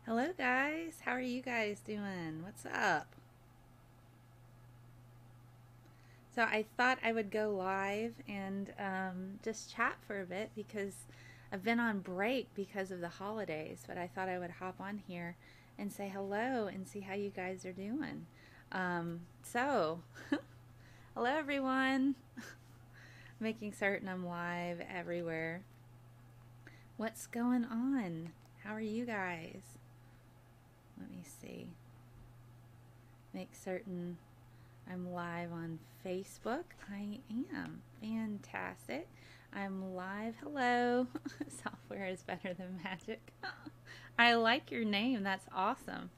Hello guys, how are you guys doing? What's up? So I thought I would go live and just chat for a bit because I've been on break because of the holidays, but I thought I would hop on here and say hello and see how you guys are doing. So, hello everyone. Making certain I'm live everywhere. What's going on? How are you guys? Let me see. Make certain I'm live on Facebook. I am. Fantastic. I'm live. Hello. Software is better than magic. I like your name. That's awesome.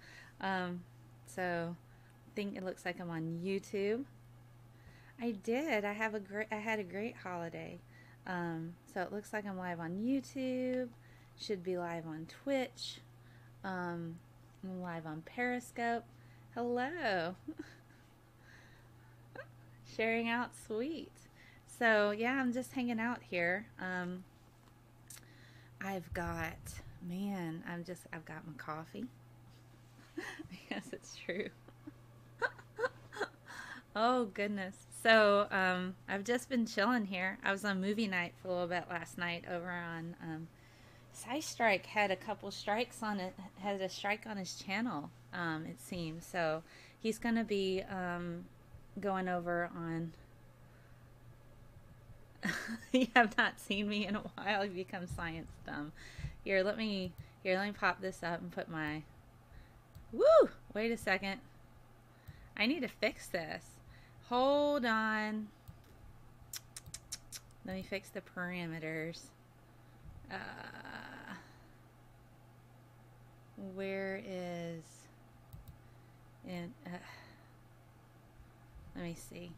So I think it looks like I'm on YouTube. I did. I had a great holiday. So it looks like I'm live on YouTube. Should be live on Twitch. I'm live on Periscope. Hello. Sharing out, sweet. So yeah, I'm just hanging out here. I've got, I've got my coffee. Yes, it's true. Oh goodness. So I've just been chilling here. I was on movie night for a little bit last night over on SciStrike had a couple strikes on it. Had a strike on his channel. It seems so. He's gonna be going over on. You have not seen me in a while. You've become science dumb. Let me pop this up and put my. Woo! Wait a second. I need to fix this. Hold on. Let me fix the parameters. Where is in? Let me see.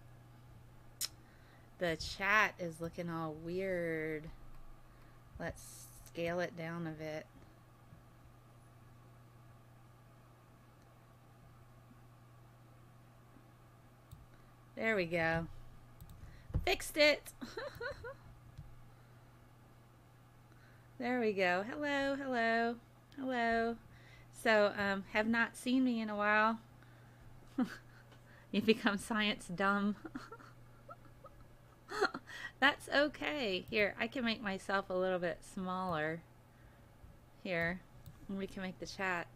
The chat is looking all weird. Let's scale it down a bit. There we go. Fixed it. There we go. Hello, hello, hello. So, have not seen me in a while. You've become science dumb. That's okay. Here, I can make myself a little bit smaller. Here, and we can make the chat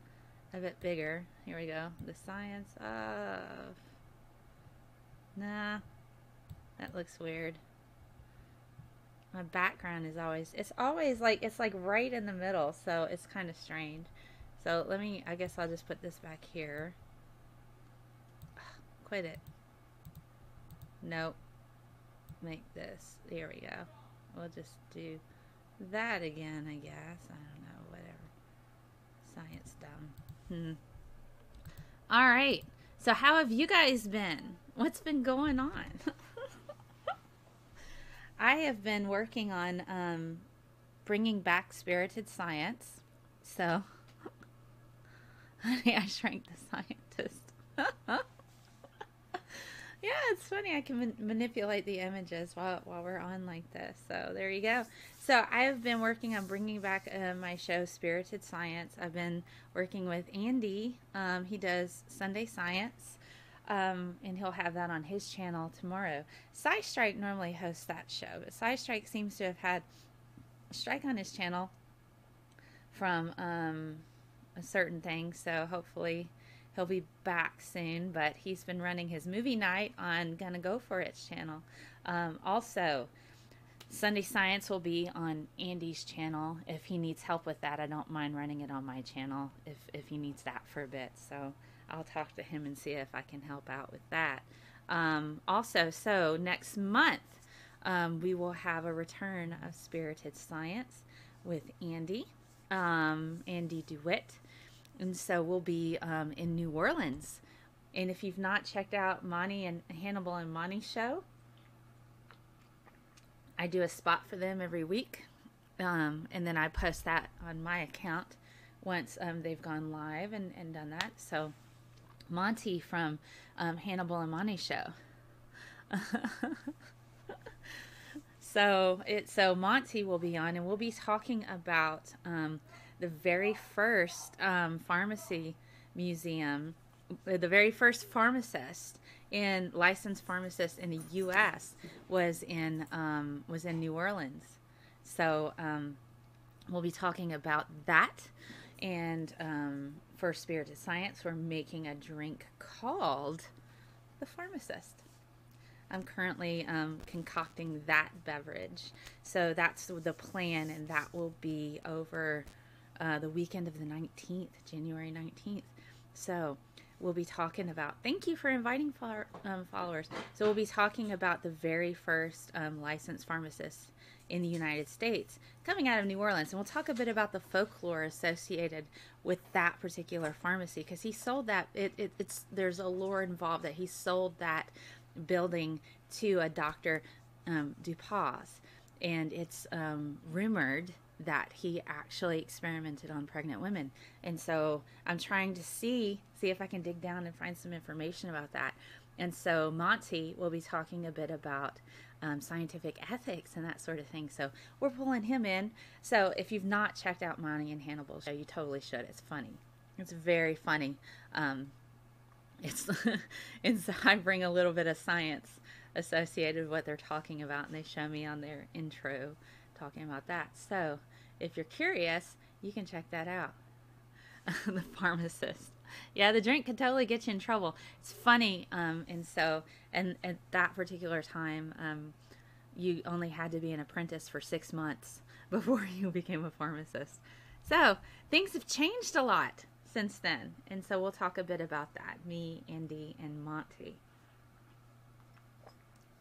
a bit bigger. Here we go. The science of... Nah, that looks weird. My background is always, it's like right in the middle, so it's kind of strange. So I guess I'll just put this back here. Quit it. Nope. Make this. There we go. We'll just do that again, I guess. I don't know, whatever. Science dumb. All right. So how have you guys been? What's been going on? I have been working on bringing back spirited science. So, honey, I shrank the scientist. Yeah, it's funny. I can manipulate the images while we're on like this. So there you go. So I have been working on bringing back my show, Spirited Science. I've been working with Andy. He does Sunday Science, and he'll have that on his channel tomorrow. SciStrike normally hosts that show, but SciStrike seems to have had a strike on his channel from a certain thing. So hopefully he'll be back soon, but he's been running his movie night on Gonna Go For It's channel. Also, Sunday Science will be on Andy's channel. If he needs help with that, I don't mind running it on my channel if he needs that for a bit. So I'll talk to him and see if I can help out with that. Also, so next month, we will have a return of Spirited Science with Andy, Andy DeWitt. And so we'll be in New Orleans. And if you've not checked out Monty and Hannibal and Monty's show, I do a spot for them every week. And then I post that on my account once they've gone live and done that. So Monty from Hannibal and Monty's show. So Monty will be on, and we'll be talking about the very first pharmacy museum, the very first pharmacist and licensed pharmacist in the U.S. was in New Orleans. So we'll be talking about that. And for Spirited Science, we're making a drink called the Pharmacist. I'm currently concocting that beverage. So that's the plan, and that will be over the weekend of the 19th, January 19th. So we'll be talking about, thank you for inviting followers. So we'll be talking about the very first licensed pharmacist in the United States coming out of New Orleans. And we'll talk a bit about the folklore associated with that particular pharmacy, because he sold that, there's a lore involved that he sold that building to a Dr. Dupas, and it's rumored that he actually experimented on pregnant women. And so I'm trying to see if I can dig down and find some information about that. And so Monty will be talking a bit about scientific ethics and that sort of thing. So we're pulling him in. So if you've not checked out Monty and Hannibal's show, you totally should. It's funny. It's very funny. It's and so I bring a little bit of science associated with what they're talking about, and they show me on their intro talking about that. So if you're curious, you can check that out. The Pharmacist. Yeah, the drink could totally get you in trouble. It's funny, and so, and at that particular time, you only had to be an apprentice for 6 months before you became a pharmacist. So things have changed a lot since then, and so we'll talk a bit about that. Me, Andy, and Monty.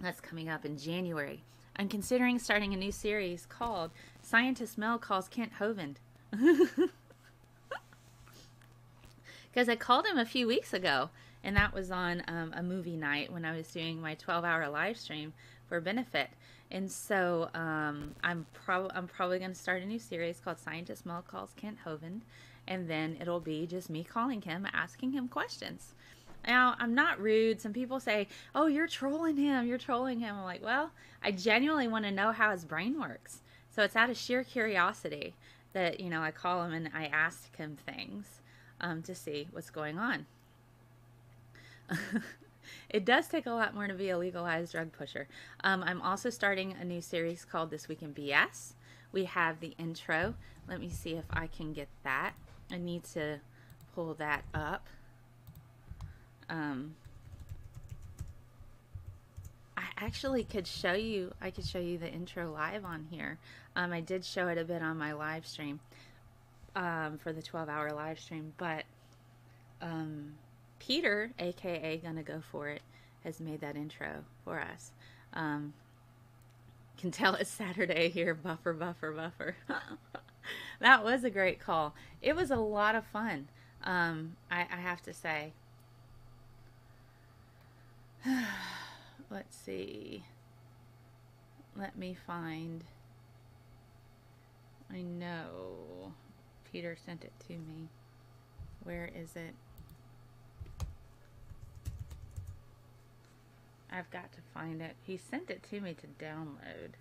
That's coming up in January. I'm considering starting a new series called ScientistMel Calls Kent Hovind. Because I called him a few weeks ago, and that was on a movie night when I was doing my 12-hour live stream for benefit. And so I'm probably going to start a new series called ScientistMel Calls Kent Hovind, and then it'll be just me calling him, asking him questions. Now, I'm not rude. Some people say, oh, you're trolling him. You're trolling him. I'm like, well, I genuinely want to know how his brain works. So it's out of sheer curiosity that, you know, I call him and I ask him things to see what's going on. It does take a lot more to be a legalized drug pusher. I'm also starting a new series called This Week in BS. We have the intro. Let me see if I can get that. I need to pull that up. I actually could show you, the intro live on here. I did show it a bit on my live stream, for the 12-hour live stream, but, Peter, aka Gonna Go For It, has made that intro for us. Can tell it's Saturday here, buffer. That was a great call. It was a lot of fun. I have to say. Let's see. Let me find. I know Peter sent it to me. Where is it? I've got to find it. He sent it to me to download.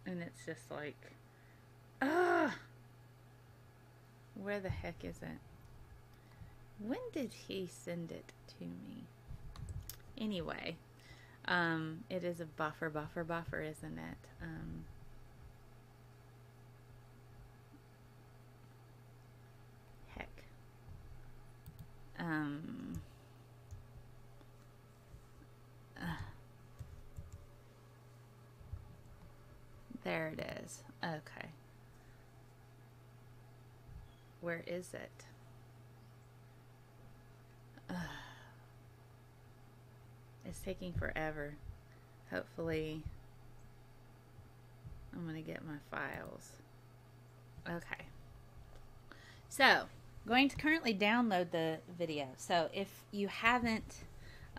And it's just like, where the heck is it? When did he send it to me? Anyway, it is a buffer, isn't it? Heck. There it is. Okay. Where is it? It's taking forever. Hopefully, I'm going to get my files. Okay. So, going to currently download the video. So, if you haven't,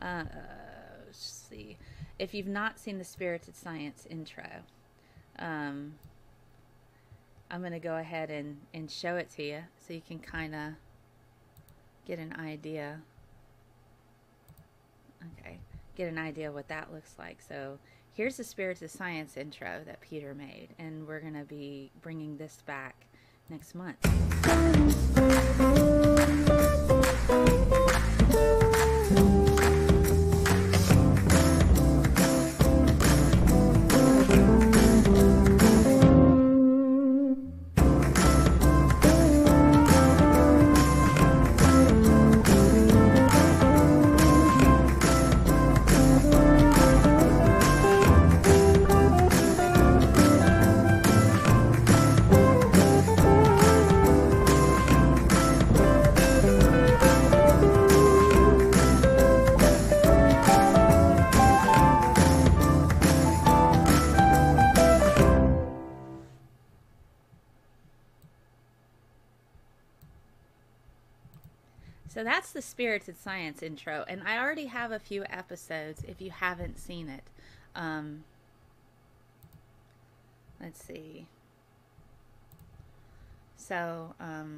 let's see, if you've not seen the Spirited Science intro, I'm going to go ahead and show it to you so you can kind of get an idea. Okay. get an idea of what that looks like. So here's the Spirits of Science intro that Peter made, and we're going to be bringing this back next month. So that's the Spirited Science intro, and I already have a few episodes if you haven't seen it. Let's see. So, if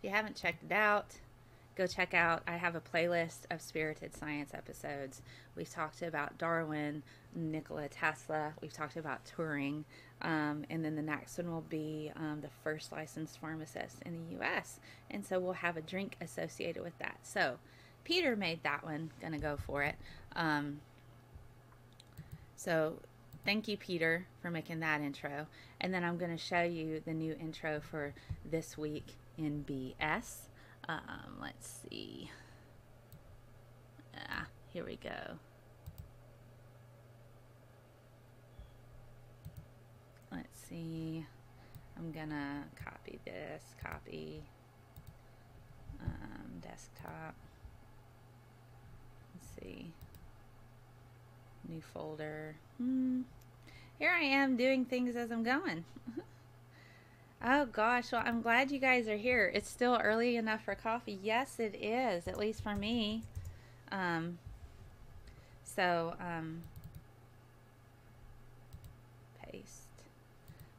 you haven't checked it out, go check out. I have a playlist of Spirited Science episodes. We've talked about Darwin, Nikola Tesla. We've talked about Turing. And then the next one will be the first licensed pharmacist in the U.S. And so we'll have a drink associated with that. So Peter made that one. Gonna go for it. So thank you, Peter, for making that intro. And then I'm going to show you the new intro for this week in BS. Let's see. Here we go. Let's see. I'm gonna copy this. Copy. Desktop. Let's see. New folder. Here I am doing things as I'm going. Oh gosh, well, I'm glad you guys are here. It's still early enough for coffee. Yes, it is, at least for me. Paste.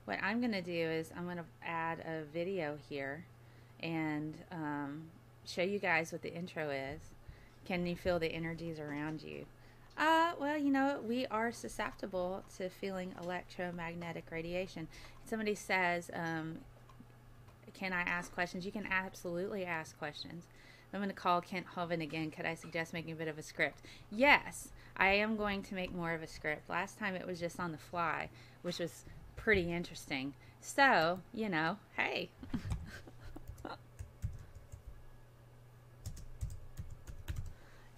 What I'm going to do is I'm going to add a video here and show you guys what the intro is. Can you feel the energies around you? Well, you know, we are susceptible to feeling electromagnetic radiation. Somebody says, can I ask questions? You can absolutely ask questions. I'm going to call Kent Hovind again. Could I suggest making a bit of a script? Yes, I am going to make more of a script. Last time it was just on the fly, which was pretty interesting. So, you know, hey.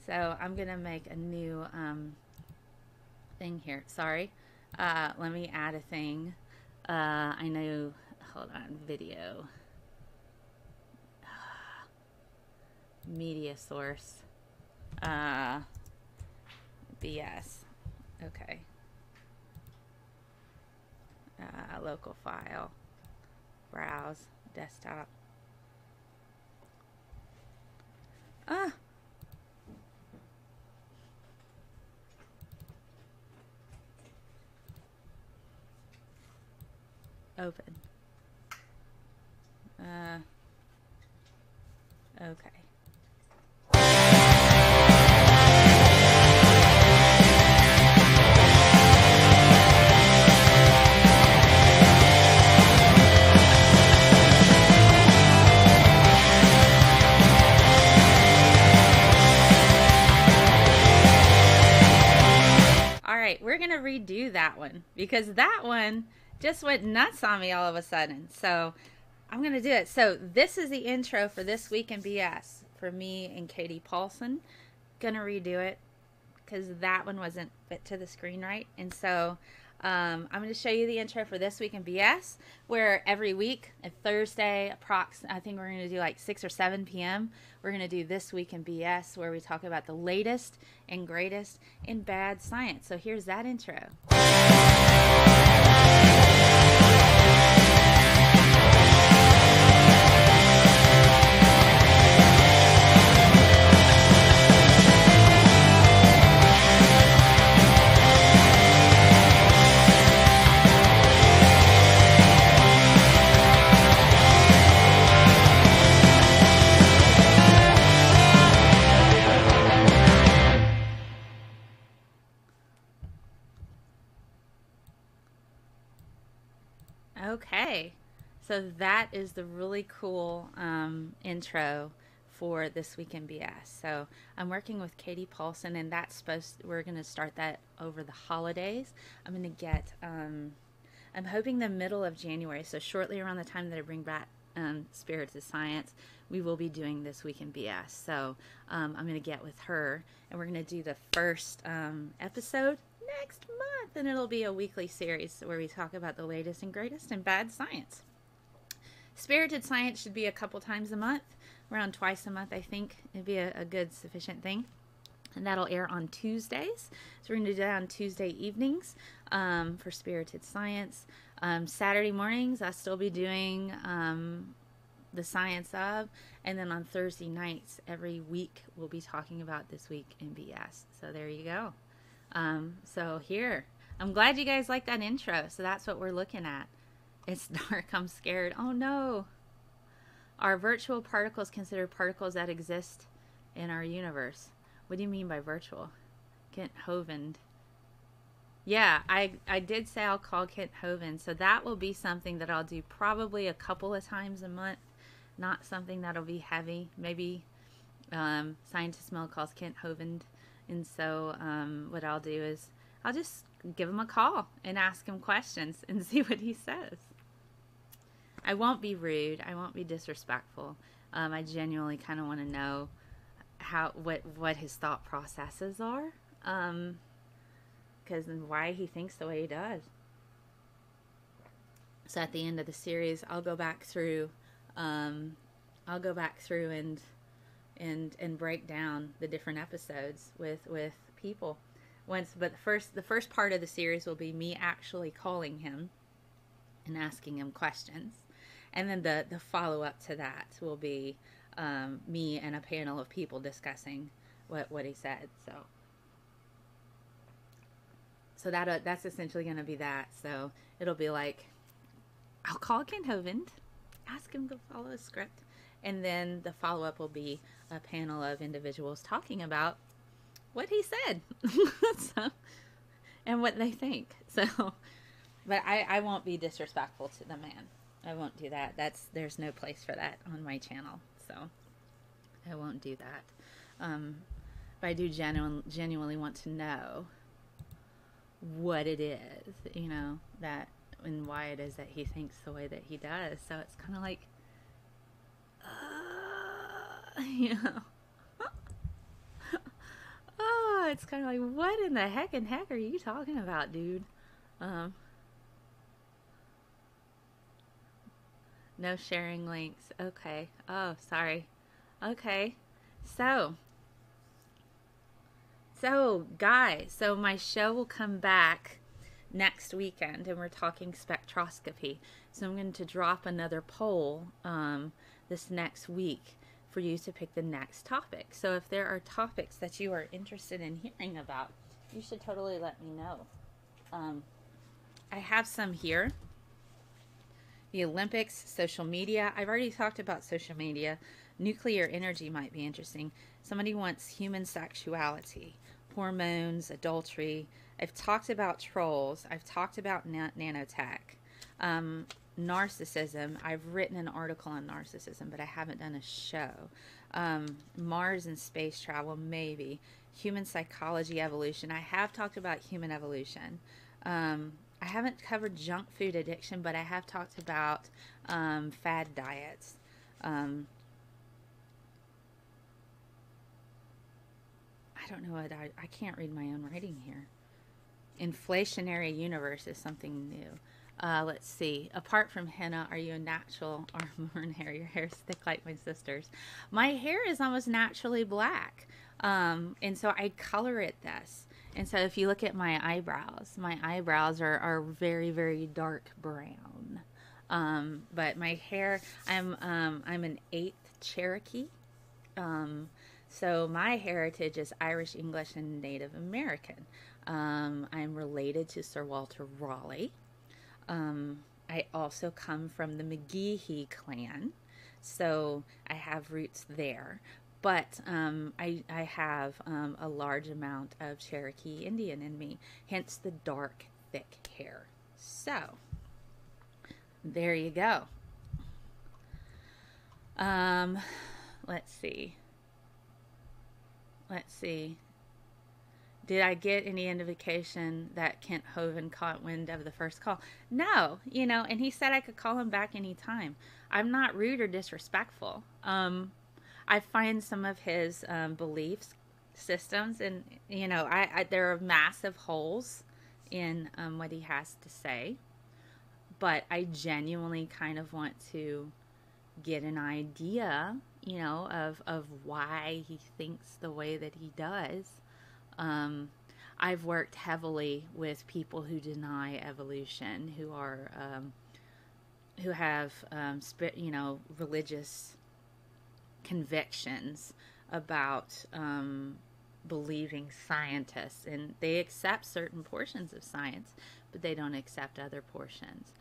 So I'm going to make a new thing here. Sorry. Let me add a thing. I know, hold on, video. Media source. BS. Okay. Local file. Browse. Desktop. Open. Okay. All right, we're going to redo that one because that one just went nuts on me all of a sudden. So I'm going to do it. So this is the intro for This Week in BS for me and Katie Paulson. Going to redo it because that one wasn't fit to the screen right. And so I'm going to show you the intro for This Week in BS, where every week at Thursday, I think we're going to do like 6 or 7 p.m. We're going to do This Week in BS, where we talk about the latest and greatest in bad science. So here's that intro. Okay, so that is the really cool intro for This Week in BS. So I'm working with Katie Paulson, and we're going to start that over the holidays. I'm going to get, I'm hoping the middle of January, so shortly around the time that I bring back Spirits of Science, we will be doing This Week in BS. So I'm going to get with her, and we're going to do the first episode next month, and it'll be a weekly series where we talk about the latest and greatest in bad science. Spirited Science should be a couple times a month, around twice a month. I think it'd be a good sufficient thing, and that'll air on Tuesdays. So we're going to do that on Tuesday evenings for Spirited Science. Saturday mornings I'll still be doing the science of, and then on Thursday nights every week we'll be talking about This Week in BS. So there you go. So here, I'm glad you guys like that intro. So that's what we're looking at. It's dark. I'm scared. Oh no. Are virtual particles considered particles that exist in our universe? What do you mean by virtual? Kent Hovind. Yeah, I did say I'll call Kent Hovind. So that will be something that I'll do probably a couple of times a month. Not something that'll be heavy. Maybe ScientistMel calls Kent Hovind. And so what I'll do is I'll just give him a call and ask him questions and see what he says. I won't be rude. I won't be disrespectful. I genuinely kind of want to know what his thought processes are, because and why he thinks the way he does. So at the end of the series, I'll go back through and break down the different episodes with people. But the first part of the series will be me actually calling him and asking him questions, and then the follow up to that will be me and a panel of people discussing what he said. So that's essentially going to be that. So it'll be like, I'll call Ken Hovind, ask him to follow a script, and then the follow up will be a panel of individuals talking about what he said and what they think. So, but I won't be disrespectful to the man. I won't do that. There's no place for that on my channel. So I won't do that. But I do genuinely want to know what it is, that and why it is that he thinks the way that he does. So it's kind of like, oh, it's kind of like, what in the heck are you talking about, dude? No sharing links. Okay. Oh, sorry. Okay. So guys, my show will come back next weekend, and we're talking spectroscopy. So I'm going to drop another poll this next week for you to pick the next topic. So if there are topics that you are interested in hearing about, you should totally let me know. I have some here. The Olympics, social media. I've already talked about social media. Nuclear energy might be interesting. Somebody wants human sexuality, hormones, adultery. I've talked about trolls. I've talked about nanotech. Narcissism. I've written an article on narcissism, but I haven't done a show. Mars and space travel, maybe. Human psychology, evolution. I have talked about human evolution. I haven't covered junk food addiction, but I have talked about fad diets. I don't know what I can't read my own writing here. Inflationary universe is something new. Let's see. Apart from henna, are you a natural or modern hair? Your hair's thick like my sister's. My hair is almost naturally black. And so I color it this. And so if you look at my eyebrows are very, very dark brown. But my hair, I'm an 8th Cherokee. So my heritage is Irish, English, and Native American. I'm related to Sir Walter Raleigh. I also come from the McGehee clan, so I have roots there. But I have a large amount of Cherokee Indian in me, hence the dark, thick hair. So there you go. Um, let's see. Let's see. Did I get any indication that Kent Hovind caught wind of the first call? No, and he said I could call him back anytime. I'm not rude or disrespectful. I find some of his beliefs systems, and there are massive holes in what he has to say, but I genuinely kind of want to get an idea, of why he thinks the way that he does. I've worked heavily with people who deny evolution, who have religious convictions about believing scientists, and they accept certain portions of science, but they don't accept other portions.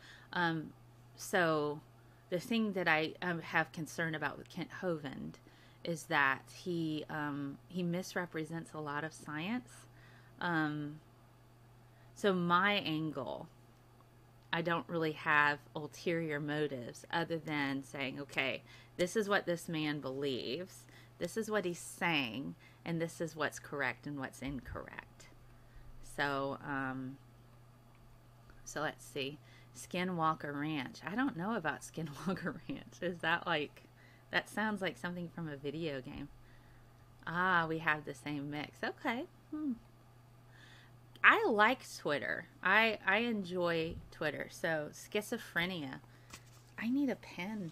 So the thing that I have concern about with Kent Hovind is that he misrepresents a lot of science. So my angle, I don't really have ulterior motives other than saying, okay, this is what this man believes, this is what he's saying, and this is what's correct and what's incorrect. So, so let's see. Skinwalker Ranch. I don't know about Skinwalker Ranch. Is that like, that sounds like something from a video game. Ah, we have the same mix. Okay. I like Twitter. I enjoy Twitter. So, schizophrenia. I need a pen.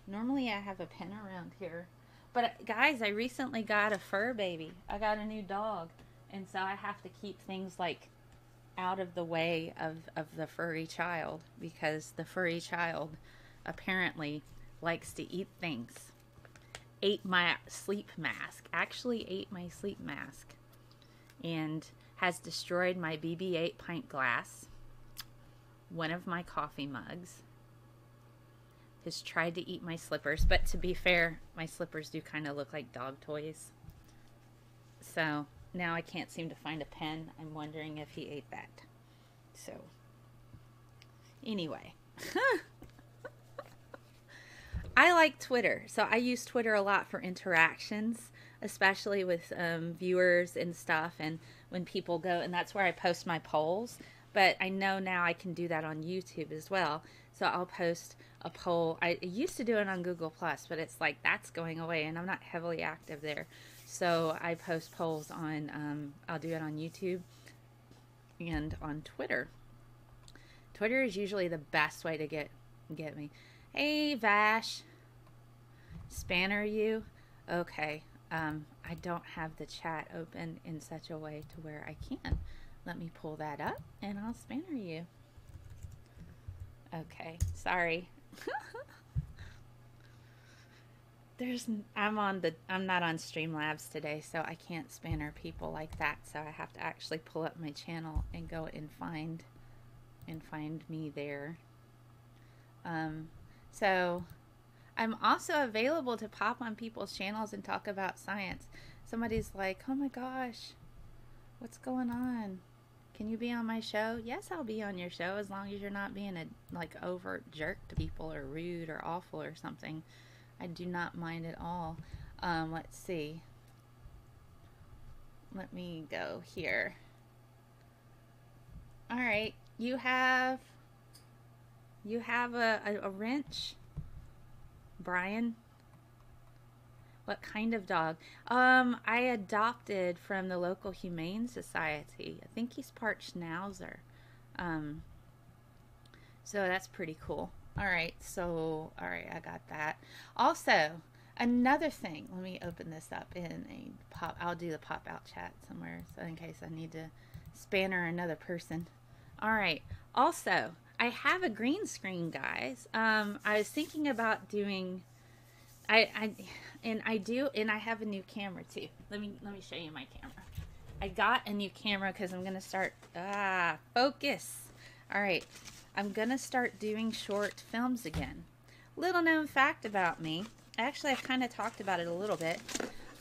Normally I have a pen around here. But guys, I recently got a fur baby. I got a new dog. And so I have to keep things like out of the way of the furry child, because the furry child apparently likes to eat things. Ate my sleep mask. Actually ate my sleep mask. And has destroyed my BB-8 pint glass. One of my coffee mugs. Has tried to eat my slippers. But to be fair, my slippers do kind of look like dog toys. So now I can't seem to find a pen. I'm wondering if he ate that. So, anyway. I like Twitter. So I use Twitter a lot for interactions, especially with viewers and stuff, and when people go, and that's where I post my polls. But I know now I can do that on YouTube as well. So I'll post a poll. I used to do it on Google+, but it's like that's going away, and I'm not heavily active there. So I post polls on, I'll do it on YouTube and on Twitter. Twitter is usually the best way to get me. Hey, Vash. Spanner you? Okay. I don't have the chat open in such a way to where I can. Let me pull that up and I'll spanner you. Okay. Sorry. I'm not on Streamlabs today, so I can't spanner people like that. So I have to actually pull up my channel and go and find me there. So I'm also available to pop on people's channels and talk about science. Somebody's like, oh my gosh, what's going on? Can you be on my show? Yes, I'll be on your show, as long as you're not being a overt jerk to people or rude or awful or something. I do not mind at all. Let's see. Let me go here. All right, you have a wrench, Brian. What kind of dog? I adopted from the local humane society. I think he's part Schnauzer. So that's pretty cool. All right, I got that. Also, another thing. Let me open this up in a pop. I'll do the pop out chat somewhere, so in case I need to spanner another person. All right. Also, I have a green screen, guys. I was thinking about doing. I have a new camera too. Let me show you my camera. I got a new camera because I'm gonna start. Focus. All right, I'm gonna start doing short films again. Little known fact about me. Actually, I've kind of talked about it a little bit.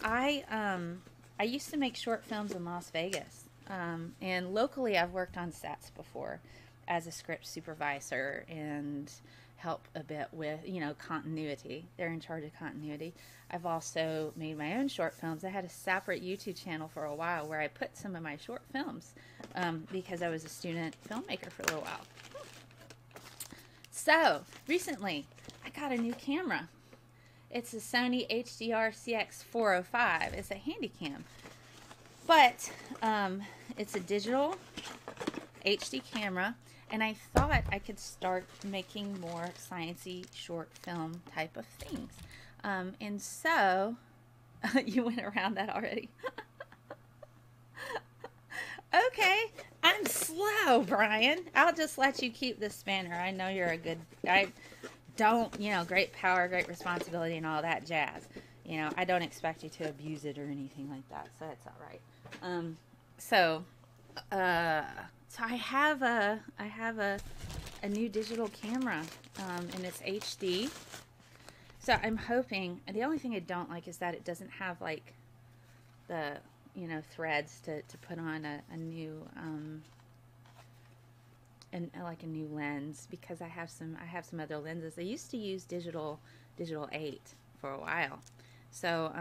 I used to make short films in Las Vegas, and locally I've worked on sets before as a script supervisor and help a bit with, continuity. They're in charge of continuity. I've also made my own short films. I had a separate YouTube channel for a while where I put some of my short films because I was a student filmmaker for a little while. So, recently, I got a new camera. It's a Sony HDR CX405. It's a handy cam. But it's a digital HD camera, and I thought I could start making more sciencey short film type of things. And so, you went around that already. Okay, I'm slow, Brian. I'll just let you keep the spinner. I know you're a good guy. Great power, great responsibility, and all that jazz. I don't expect you to abuse it or anything like that, so it's all right. So I have a new digital camera, and it's HD. So I'm hoping, and the only thing I don't like is that it doesn't have like the threads to put on a new like a new lens, because I have some other lenses. I used to use digital 8 for a while. So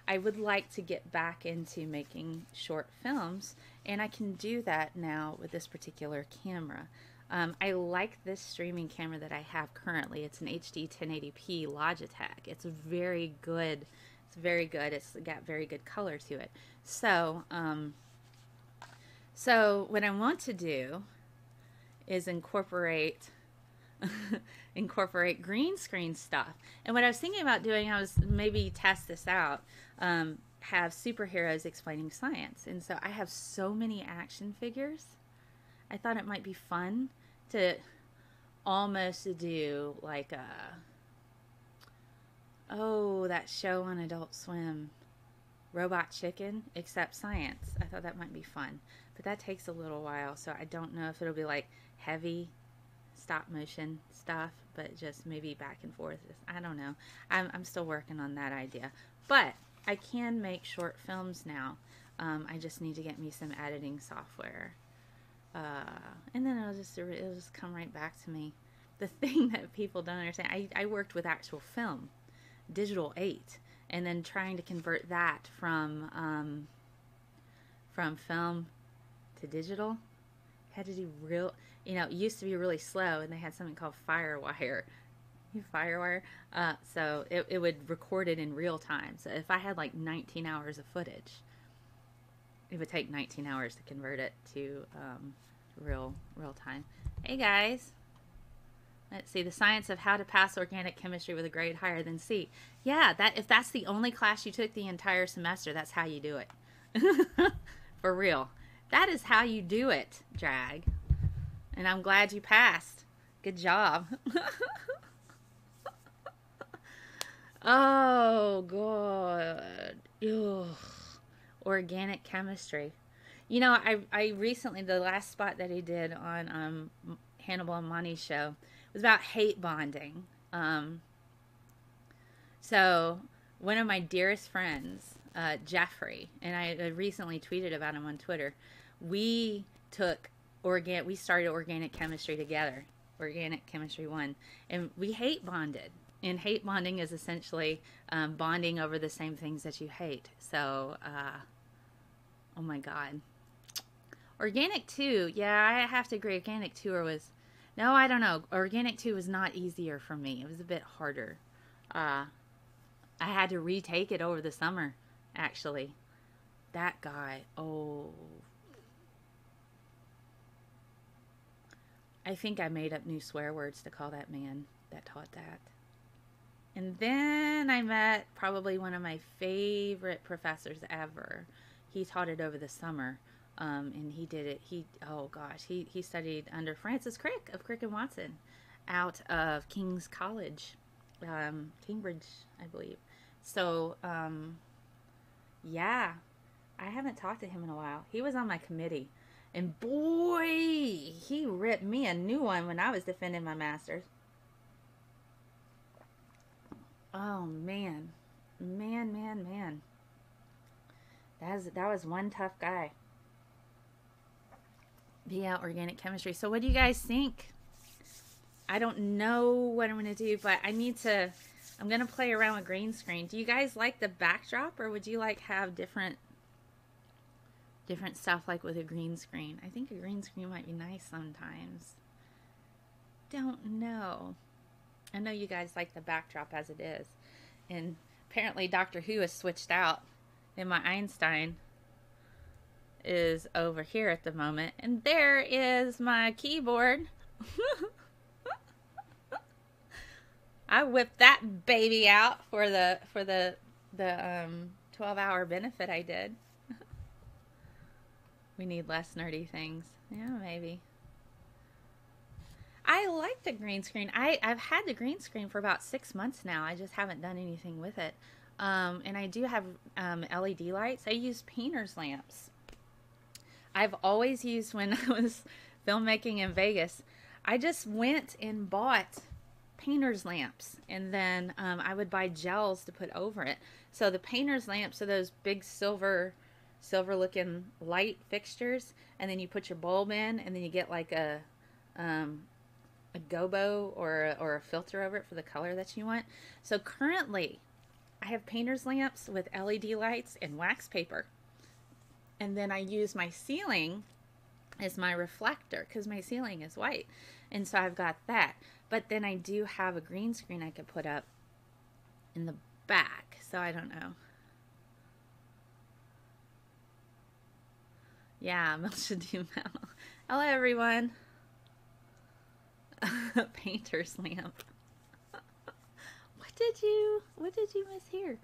I would like to get back into making short films, and I can do that now with this particular camera. I like this streaming camera that I have currently. It's an HD 1080p Logitech. It's very good. It's very good. It's got very good color to it. So, so what I want to do is incorporate green screen stuff. And what I was thinking about doing, I was maybe test this out, have superheroes explaining science. And so I have so many action figures. I thought it might be fun to almost do like that show on Adult Swim, Robot Chicken, except science. I thought that might be fun, but that takes a little while, so I don't know if it'll be like heavy stop motion stuff, but just maybe back and forth. I don't know. I'm still working on that idea, but I can make short films now. I just need to get me some editing software, and then it'll just come right back to me. The thing that people don't understand, I worked with actual film, digital 8, and then trying to convert that from film to digital. Had to do real, it used to be really slow, and they had something called Firewire. So it would record it in real time. So if I had like 19 hours of footage, it would take 19 hours to convert it to real time. Hey guys, let's see, the science of how to pass organic chemistry with a grade higher than C. Yeah, if that's the only class you took the entire semester, that's how you do it. For real. That is how you do it, Drag. And I'm glad you passed. Good job. Oh, God. Ugh. Organic chemistry. I recently, the last spot that he did on Hannibal and Monty's show was about hate bonding. So one of my dearest friends, Jeffrey, and I recently tweeted about him on Twitter. We started organic chemistry together, Organic Chemistry 1, and we hate bonded. And hate bonding is essentially bonding over the same things that you hate. So, oh my God. Organic 2, yeah, I have to agree. Organic 2 was, no, I don't know. Organic 2 was not easier for me. It was a bit harder. I had to retake it over the summer, actually. That guy, oh. I think I made up new swear words to call that man that taught that. And then I met probably one of my favorite professors ever. He taught it over the summer, and he did it. Oh gosh, he studied under Francis Crick of Crick and Watson, out of King's College, Cambridge, I believe. So, yeah, I haven't talked to him in a while. He was on my committee, and boy, he ripped me a new one when I was defending my master's. Oh man. That was one tough guy. But yeah, organic chemistry. So what do you guys think? I don't know what I'm going to do, but I'm going to play around with green screen. Do you guys like the backdrop, or would you like have different stuff like with a green screen? I think a green screen might be nice sometimes. Don't know. I know you guys like the backdrop as it is. And apparently Doctor Who has switched out, and my Einstein is over here at the moment. And there is my keyboard. I whipped that baby out for the 12-hour benefit I did. We need less nerdy things. Yeah, maybe. I like the green screen. I've had the green screen for about 6 months now. I just haven't done anything with it. And I do have LED lights. I use painter's lamps. I've always used, when I was filmmaking in Vegas, I just went and bought painter's lamps, and then I would buy gels to put over it. So the painter's lamps are those big silver looking light fixtures, and then you put your bulb in, and then you get like a gobo or a filter over it for the color that you want. So currently I have painter's lamps with LED lights and wax paper, and then I use my ceiling as my reflector because my ceiling is white, and so I've got that. But then I do have a green screen I could put up in the back, so I don't know. Yeah, Mel should do Mel. Hello, everyone. Painter's lamp. What did you miss here?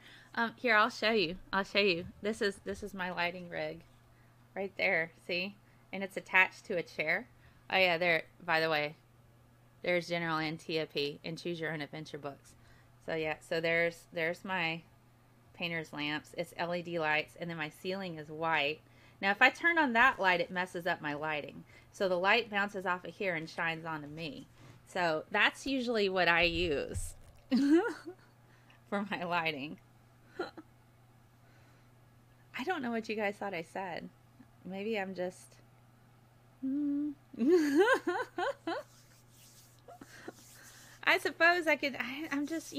Here, I'll show you. This is my lighting rig, right there. See, and it's attached to a chair. Oh yeah, there. By the way, there's General Antiope and Choose Your Own Adventure books. So yeah, so there's my painter's lamps. It's LED lights, and then my ceiling is white. Now, if I turn on that light, it messes up my lighting. So the light bounces off of here and shines onto me. So that's usually what I use for my lighting. I don't know what you guys thought I said. Maybe I'm just... I suppose I could... I'm just,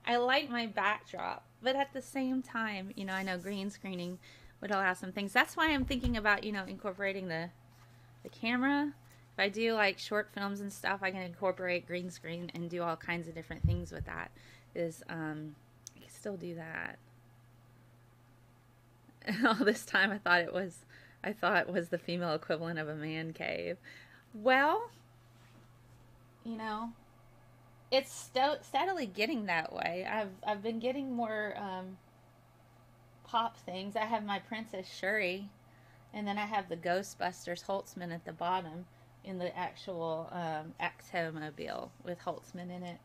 I like my backdrop. But at the same time, I know green screening would allow some things. That's why I'm thinking about, incorporating the camera. If I do like short films and stuff, I can incorporate green screen and do all kinds of different things with that. I can still do that. All this time I thought it was the female equivalent of a man cave. Well, it's steadily getting that way. I've been getting more pop things. I have my Princess Shuri, and then I have the Ghostbusters Holtzman at the bottom in the actual Exomobile with Holtzman in it.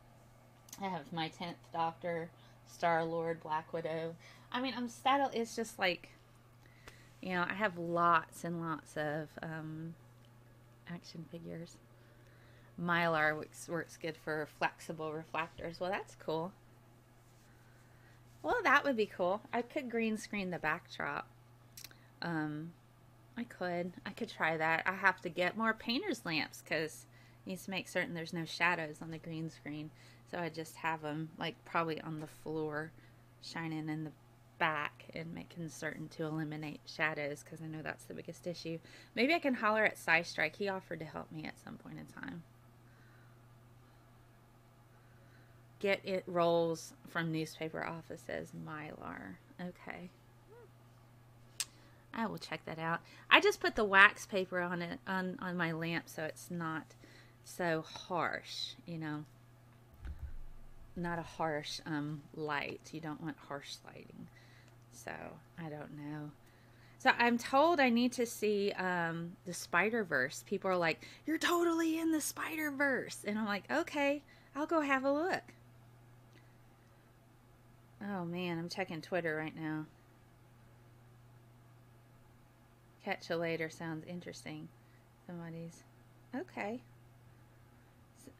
I have my 10th Doctor, Star-Lord, Black Widow. I mean, it's just like, I have lots and lots of action figures. Mylar works good for flexible reflectors. Well, that's cool. Well, that would be cool. I could green screen the backdrop. I could try that. I have to get more painter's lamps because it needs to make certain there's no shadows on the green screen. So I just have them like probably on the floor, shining in the back and making certain to eliminate shadows because I know that's the biggest issue. Maybe I can holler at SciStrike. He offered to help me at some point in time. Get it rolls from newspaper offices, Mylar. Okay. I will check that out. I just put the wax paper on it on my lamp so it's not so harsh, not a harsh light. You don't want harsh lighting. So, I don't know. So, I'm told I need to see the Spider-Verse. People are like, "You're totally in the Spider-Verse." And I'm like, "Okay, I'll go have a look." Oh man, I'm checking Twitter right now. Catch you later sounds interesting. Somebody's... Okay.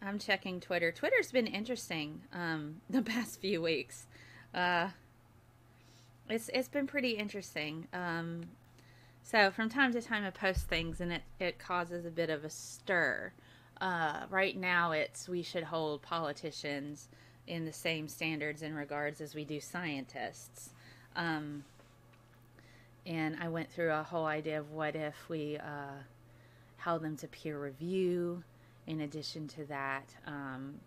I'm checking Twitter. Twitter's been interesting the past few weeks. It's been pretty interesting. So from time to time I post things and it causes a bit of a stir. Right now, we should hold politicians in the same standards and regards as we do scientists. Um, and I went through a whole idea of what if we held them to peer review. In addition to that,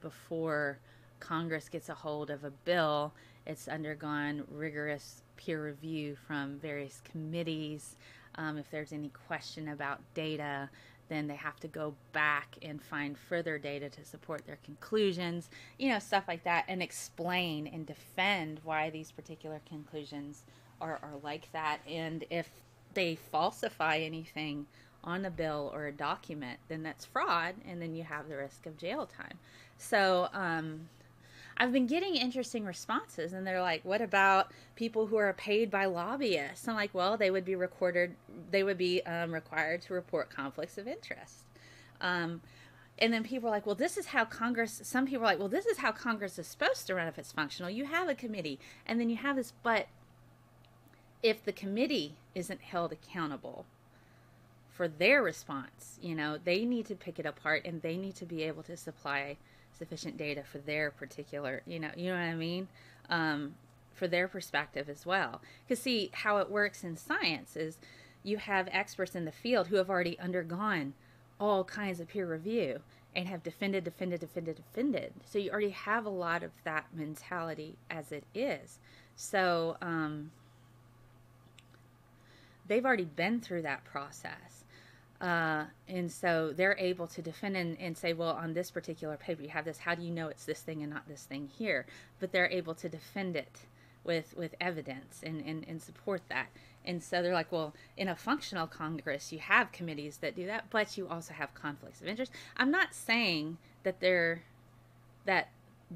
before Congress gets a hold of a bill, it's undergone rigorous peer review from various committees. If there's any question about data, then they have to go back and find further data to support their conclusions, stuff like that, and explain and defend why these particular conclusions are like that. And if they falsify anything on a bill or a document, then that's fraud, and then you have the risk of jail time. So I've been getting interesting responses, and they're like, what about people who are paid by lobbyists? I'm like, well, they would be required to report conflicts of interest. And then people are like, well, some people are like, well, this is how Congress is supposed to run if it's functional. You have a committee, and then you have this, but if the committee isn't held accountable for their response, they need to pick it apart, and they need to be able to supply sufficient data for their particular, you know what I mean? For their perspective as well. Because see, how it works in science is you have experts in the field who have already undergone all kinds of peer review and have defended. So you already have a lot of that mentality as it is. So they've already been through that process. And so they're able to defend and say, well, on this particular paper, you have this. How do you know it's this thing and not this thing here? But they're able to defend it with evidence and support that. And so they're like, well, in a functional Congress, you have committees that do that, but you also have conflicts of interest. I'm not saying that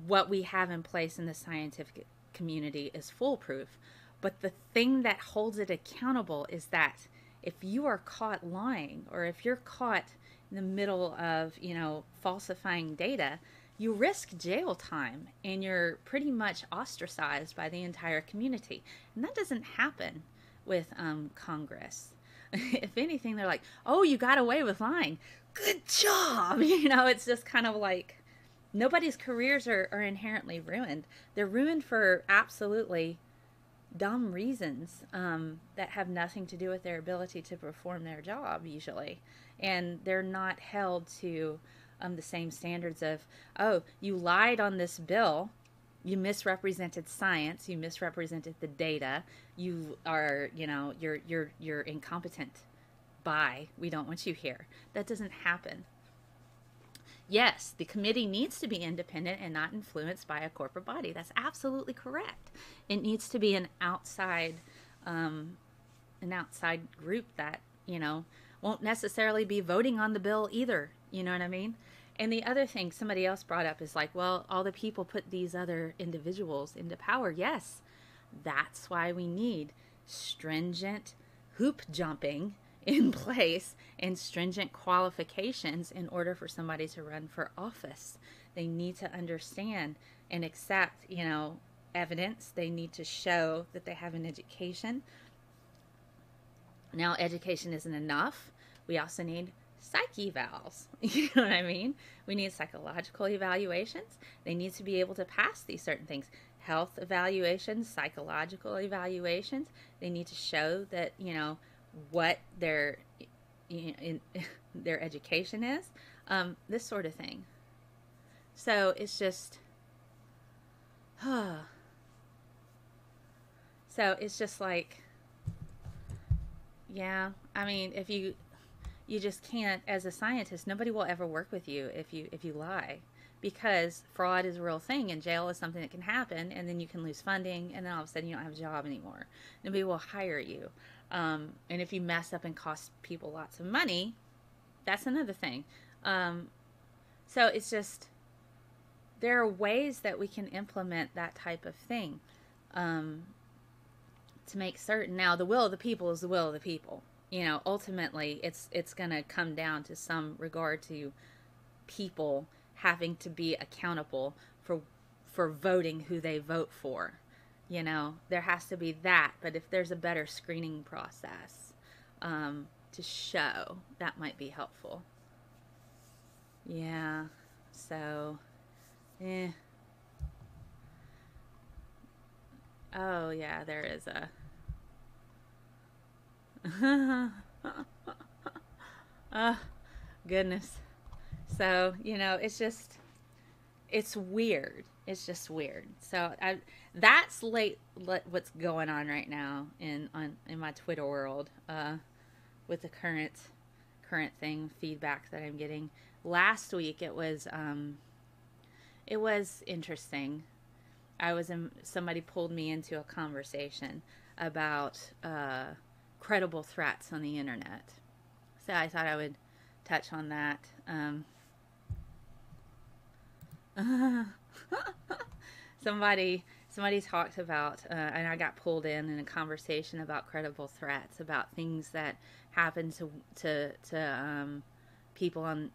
what we have in place in the scientific community is foolproof, but the thing that holds it accountable is that if you are caught lying, or if you're caught in the middle of, falsifying data, you risk jail time, and you're pretty much ostracized by the entire community. And that doesn't happen with Congress. If anything, they're like, oh, you got away with lying. Good job. It's just kind of like nobody's careers are inherently ruined. They're ruined for absolutely dumb reasons that have nothing to do with their ability to perform their job usually, and they're not held to the same standards of, oh, you lied on this bill, you misrepresented science, you misrepresented the data, you are, you're incompetent, bye, we don't want you here. That doesn't happen. Yes, the committee needs to be independent and not influenced by a corporate body. That's absolutely correct. It needs to be an outside group that, won't necessarily be voting on the bill either. You know what I mean? And the other thing somebody else brought up is like, well, all the people put these other individuals into power. Yes, that's why we need stringent hoop jumping in place and stringent qualifications in order for somebody to run for office. They need to understand and accept, evidence. They need to show that they have an education. Now, education isn't enough. We also need psych evals. You know what I mean? We need psychological evaluations. They need to be able to pass these certain things. Health evaluations, psychological evaluations. They need to show that, what their education is, this sort of thing. So it's just, so it's just like, yeah, I mean, if you just can't, as a scientist, nobody will ever work with you if you lie, because fraud is a real thing, and jail is something that can happen, and then you can lose funding, and then all of a sudden you don't have a job anymore. Nobody will hire you. And if you mess up and cost people lots of money, that's another thing. So it's just, there are ways that we can implement that type of thing to make certain. Now, the will of the people is the will of the people. Ultimately, it's going to come down to some regard to people having to be accountable for voting who they vote for. There has to be that, but if there's a better screening process to show, that might be helpful. Yeah. So, eh. Oh, yeah, there is a. Oh, goodness. So, it's just, it's weird. It's just weird. So, that's what's going on right now in my Twitter world, with the current thing, feedback that I'm getting. Last week, it was interesting. Somebody pulled me into a conversation about credible threats on the internet. So I thought I would touch on that. somebody somebody talked about, and I got pulled in a conversation about credible threats, about things that happen to people on,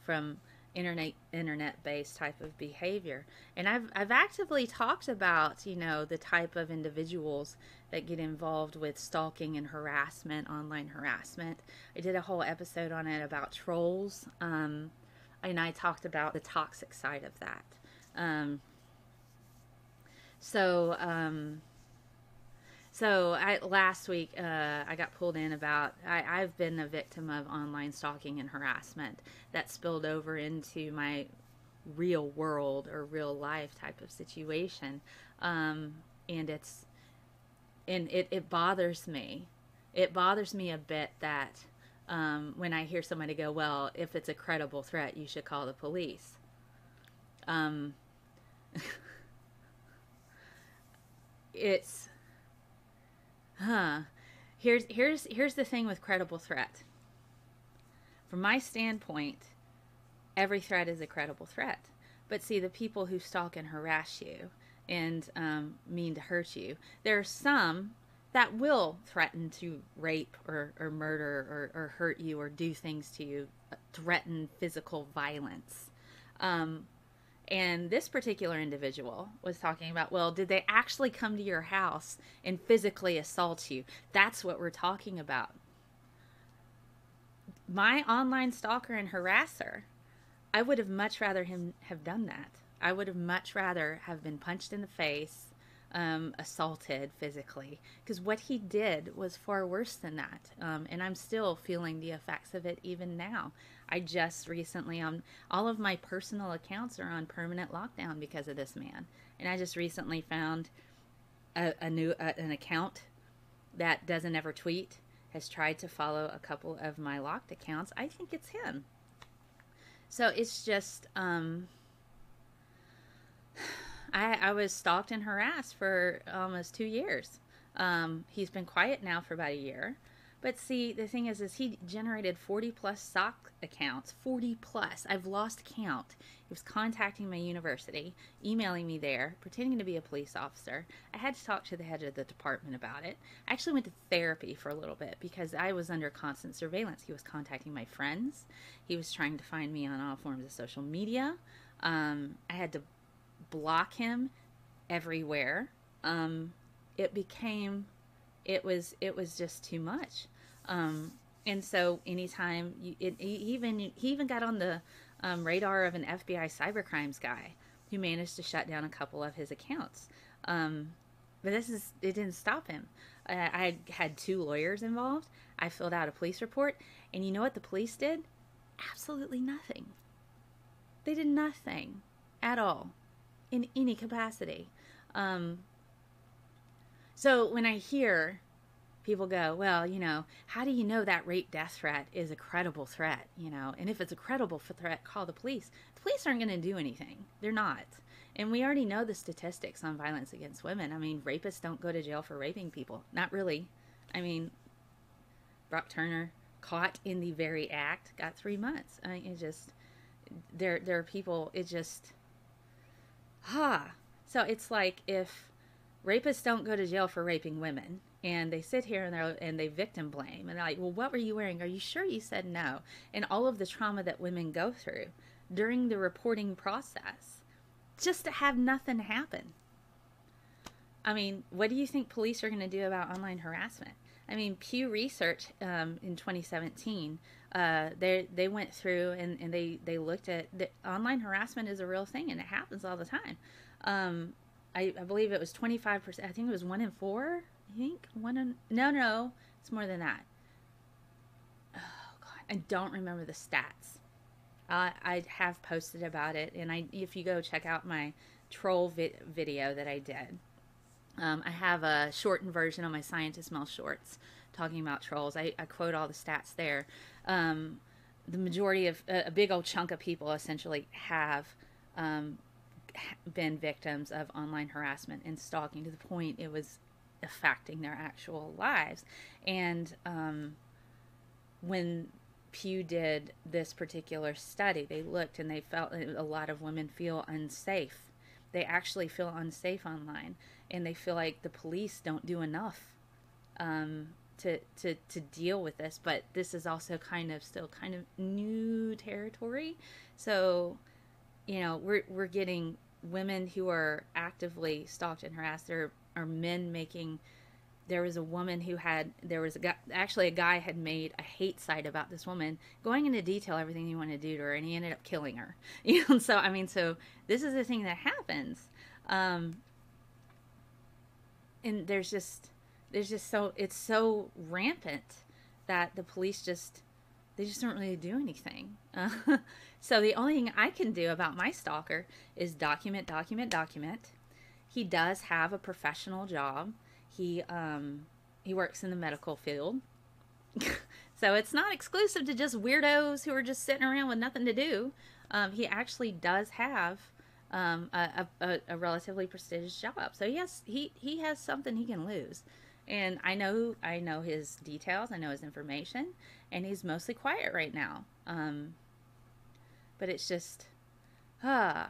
from internet based type of behavior. And I've actively talked about, the type of individuals that get involved with stalking and harassment, online harassment. I did a whole episode on it about trolls, and I talked about the toxic side of that. um, so last week, I got pulled in about, I've been a victim of online stalking and harassment that spilled over into my real world or real life type of situation. And it bothers me. It bothers me a bit that, when I hear somebody go, well, if it's a credible threat, you should call the police. Um, it's huh. Here's the thing with credible threat. From my standpoint, every threat is a credible threat. But see, the people who stalk and harass you and mean to hurt you, there are some that will threaten to rape or murder or hurt you or do things to you, threaten physical violence. Um, and this particular individual was talking about, well, did they actually come to your house and physically assault you? That's what we're talking about. My online stalker and harasser, I would have much rather him have done that. I would have much rather have been punched in the face, assaulted physically, because what he did was far worse than that. And I'm still feeling the effects of it even now. I just recently, all of my personal accounts are on permanent lockdown because of this man. And I just recently found an account that doesn't ever tweet, has tried to follow a couple of my locked accounts. I think it's him. So it's just, I was stalked and harassed for almost 2 years. He's been quiet now for about a year. But see, the thing is he generated 40 plus sock accounts. 40 plus. I've lost count. He was contacting my university, emailing me there, pretending to be a police officer. I had to talk to the head of the department about it. I actually went to therapy for a little bit because I was under constant surveillance. He was contacting my friends. He was trying to find me on all forms of social media. I had to block him everywhere. It became, it was just too much. And so anytime he even got on the radar of an FBI cybercrimes guy who managed to shut down a couple of his accounts. But it didn't stop him. I had 2 lawyers involved. I filled out a police report, and you know what the police did? Absolutely nothing. They did nothing at all in any capacity. So when I hear people go, well, how do you know that rape death threat is a credible threat? And if it's a credible threat, call the police. The police aren't going to do anything. They're not. And we already know the statistics on violence against women. I mean, rapists don't go to jail for raping people. Not really. I mean, Brock Turner, caught in the very act, got 3 months. I mean, it just, there are people, it just, So it's like if rapists don't go to jail for raping women, and they sit here and they victim blame, and they're like, well, what were you wearing? Are you sure you said no? And all of the trauma that women go through during the reporting process, just to have nothing happen. I mean, what do you think police are going to do about online harassment? I mean, Pew Research in 2017 They went through and they looked at online harassment is a real thing, and it happens all the time. I believe it was 25%. I think it was 1 in 4. I think no, it's more than that. Oh God, I don't remember the stats. I have posted about it, and if you go check out my troll video that I did, I have a shortened version on my ScientistMel shorts talking about trolls. I quote all the stats there. The majority of a big old chunk of people essentially have been victims of online harassment and stalking to the point it was affecting their actual lives. And when Pew did this particular study, they looked and they felt a lot of women feel unsafe. They actually feel unsafe online, and they feel like the police don't do enough to deal with this. But this is also still kind of new territory. So, we're getting women who are actively stalked and harassed. There are men making. There was a woman who a guy had made a hate site about this woman, going into detail everything he wanted to do to her, and he ended up killing her. So this is the thing that happens, and it's so rampant that the police they just don't really do anything. So the only thing I can do about my stalker is document. He does have a professional job. He works in the medical field. So it's not exclusive to just weirdos who are just sitting around with nothing to do. He actually does have a relatively prestigious job. So yes, he has something he can lose. And I know his details, I know his information, and he's mostly quiet right now. But it's just so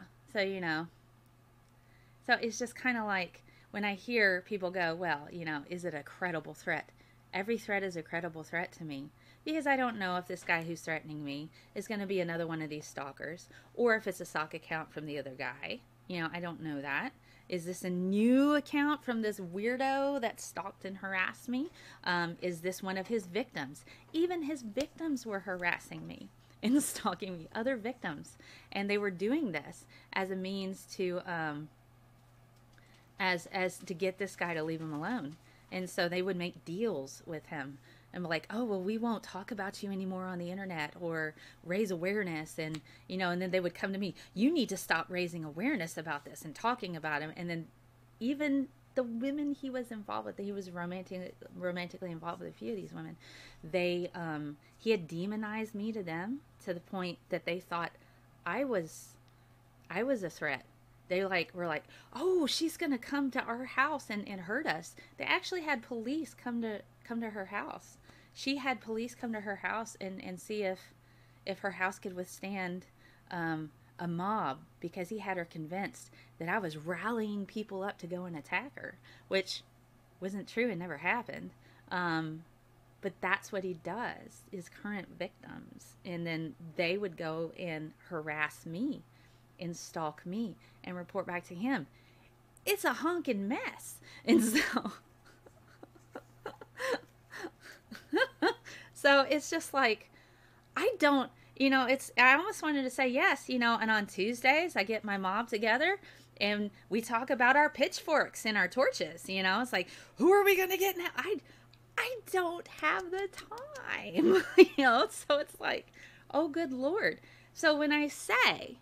So it's just kind of like when I hear people go, well, is it a credible threat? Every threat is a credible threat to me, because I don't know if this guy who's threatening me is going to be another one of these stalkers, or if it's a sock account from the other guy. I don't know that. Is this a new account from this weirdo that stalked and harassed me? Is this one of his victims? Even his victims were harassing me and stalking me, other victims. And they were doing this as a means to as to get this guy to leave him alone. And so they would make deals with him and be like, oh, well, we won't talk about you anymore on the internet, or raise awareness. And, and then they would come to me, you need to stop raising awareness about this and talking about him. And then even the women he was involved with, he was romantically involved with a few of these women, he had demonized me to them to the point that they thought I was a threat. They were like, oh, she's gonna come to our house and hurt us. They actually had police come to her house. She had police come to her house and see if her house could withstand a mob, because he had her convinced that I was rallying people up to go and attack her, which wasn't true. It never happened. But that's what he does, is current victims. And then they would go and harass me and stalk me and report back to him. It's a honking mess. And so it's just like, I almost wanted to say yes, and on Tuesdays I get my mob together and we talk about our pitchforks and our torches. It's like, who are we going to get now? I don't have the time, so it's like, oh, good Lord. So when I say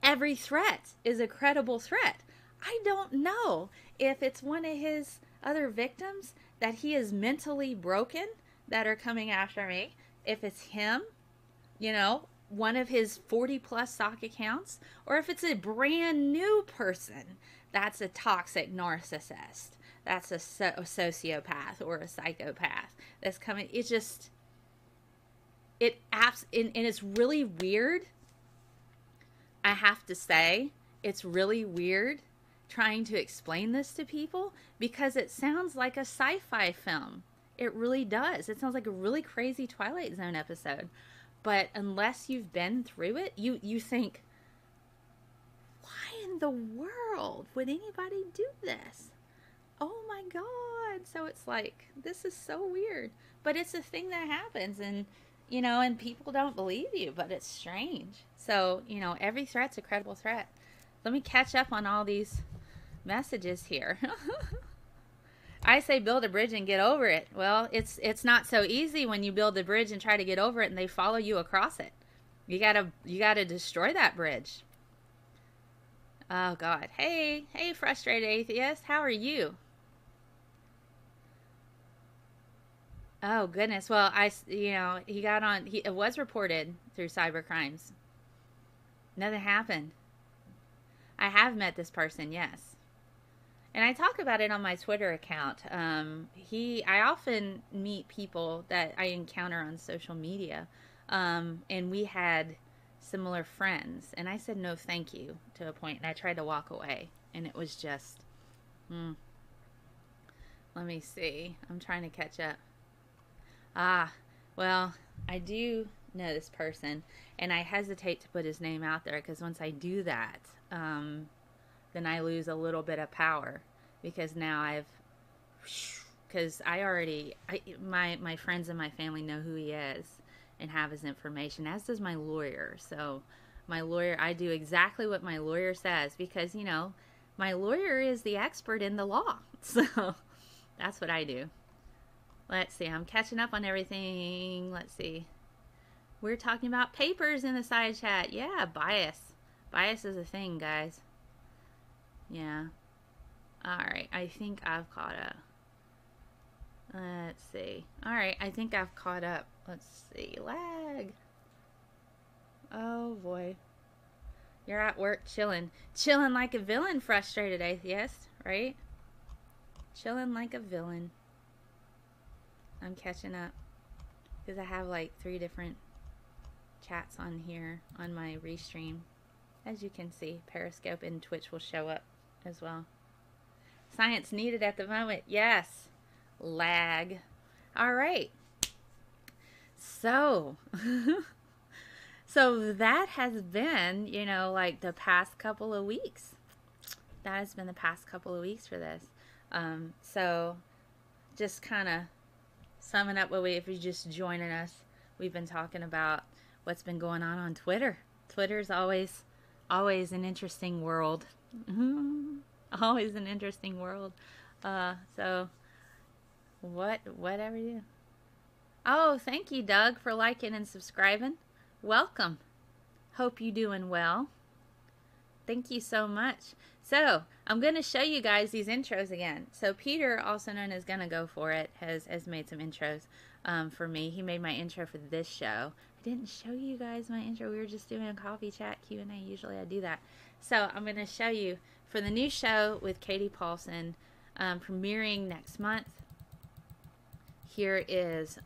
every threat is a credible threat, I don't know if it's one of his other victims that he is mentally broken that are coming after me, if it's him, one of his 40+ sock accounts, or if it's a brand new person that's a toxic narcissist, that's a sociopath or a psychopath that's coming. And it's really weird. I have to say, it's really weird trying to explain this to people, because it sounds like a sci-fi film. It really does. It sounds like a really crazy Twilight Zone episode. But unless you've been through it, you think, why in the world would anybody do this? Oh my God. So it's like, this is so weird. But it's a thing that happens. And, you know, and people don't believe you, but it's strange. So, you know, every threat's a credible threat. Let me catch up on all these messages here. I say build a bridge and get over it. Well, it's not so easy when you build a bridge and try to get over it and they follow you across it. You gotta destroy that bridge. Oh God. Hey, frustrated atheist, how are you? Oh goodness. Well, you know, he got on. It was reported through cyber crimes. Nothing happened. I have met this person, yes, and I talk about it on my Twitter account. I often meet people that I encounter on social media, and we had similar friends, and I said no, thank you to a point, and I tried to walk away, and it was just, mm, let me see. I'm trying to catch up. Ah, well, I do know this person, and I hesitate to put his name out there because once I do that, then I lose a little bit of power because now because my friends and my family know who he is and have his information, as does my lawyer. So, my lawyer, I do exactly what my lawyer says because, you know, my lawyer is the expert in the law. So, that's what I do. Let's see, I'm catching up on everything. Let's see. We're talking about papers in the side chat. Yeah, bias. Bias is a thing, guys. Yeah. Alright, I think I've caught up. Let's see. Alright, I think I've caught up. Let's see. Lag. Oh, boy. You're at work chilling. Chilling like a villain, frustrated atheist, right? Chilling like a villain. I'm catching up because I have like 3 different chats on here on my restream. As you can see, Periscope and Twitch will show up as well. Science needed at the moment. Yes. Lag. All right. So, so that has been, you know, like the past couple of weeks. That has been the past couple of weeks for this. So just kind of summing up if you're just joining us, we've been talking about what's been going on Twitter. Twitter's always an interesting world. Always an interesting world. So whatever you. Oh, thank you, Doug, for liking and subscribing. Welcome. Hope you doing well. Thank you so much. So I'm going to show you guys these intros again. So Peter, also known as Gonna Go For It, has made some intros for me. He made my intro for this show. I didn't show you guys my intro. We were just doing a coffee chat Q&A. Usually I do that. So I'm going to show you for the new show with Katie Paulson, premiering next month. Here is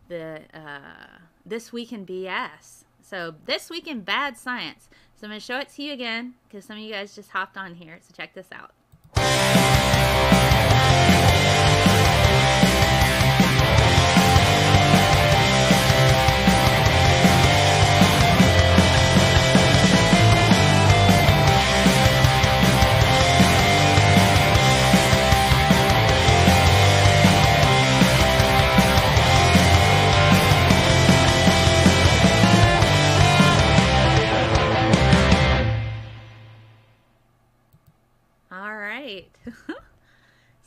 This Week in BS. So This Week in Bad Science. So I'm going to show it to you again because some of you guys just hopped on here. So check this out.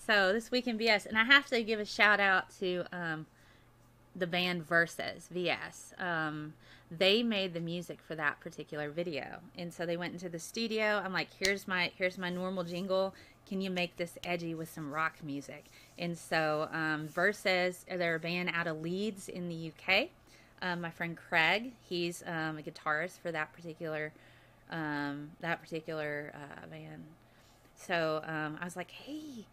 So This Week in VS, and I have to give a shout out to the band Versus VS. They made the music for that particular video, and so they went into the studio. I'm like, here's my normal jingle. Can you make this edgy with some rock music? And so Versus, they're a band out of Leeds in the UK. My friend Craig, he's a guitarist for that particular band. So I was like, hey,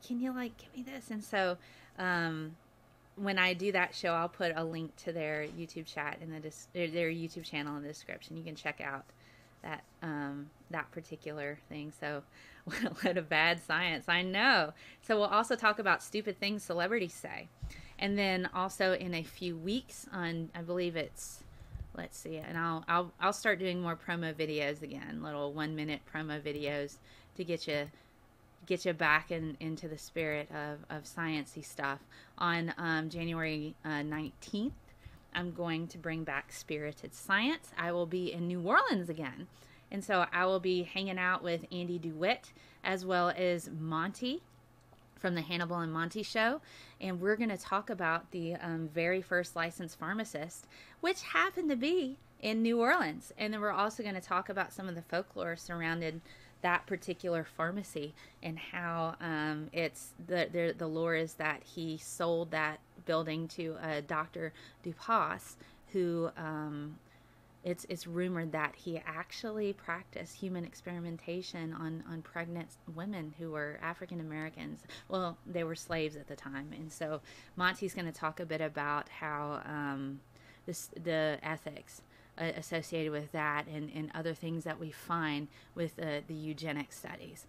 can you like give me this? And so when I do that show, I'll put a link to their YouTube chat in their YouTube channel in the description. You can check out that that particular thing. So what a bad science, I know. So we'll also talk about stupid things celebrities say, and then also in a few weeks on, I believe it's, let's see, and I'll start doing more promo videos again, little 1-minute promo videos to get you back into the spirit of sciencey stuff. On January 19th, I'm going to bring back Spirited Science. I will be in New Orleans again. And so I will be hanging out with Andy DeWitt as well as Monty from the Hannibal and Monty show. And we're going to talk about the very first licensed pharmacist, which happened to be in New Orleans. And then we're also going to talk about some of the folklore surrounding that particular pharmacy and how it's the lore is that he sold that building to Dr. Dupas, who it's rumored that he actually practiced human experimentation on pregnant women who were African Americans. Well, they were slaves at the time. And so Monty's going to talk a bit about how the ethics associated with that and other things that we find with the eugenic studies.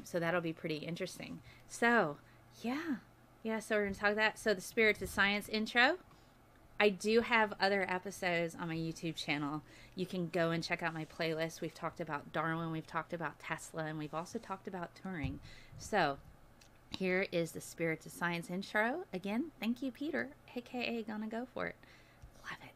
So that'll be pretty interesting. So, yeah, so we're going to talk that. So the Spirited Science intro. I do have other episodes on my YouTube channel. You can go and check out my playlist. We've talked about Darwin, we've talked about Tesla, and we've also talked about Turing. So here is the Spirited Science intro. Again, thank you, Peter, aka Gonna Go For It. Love it.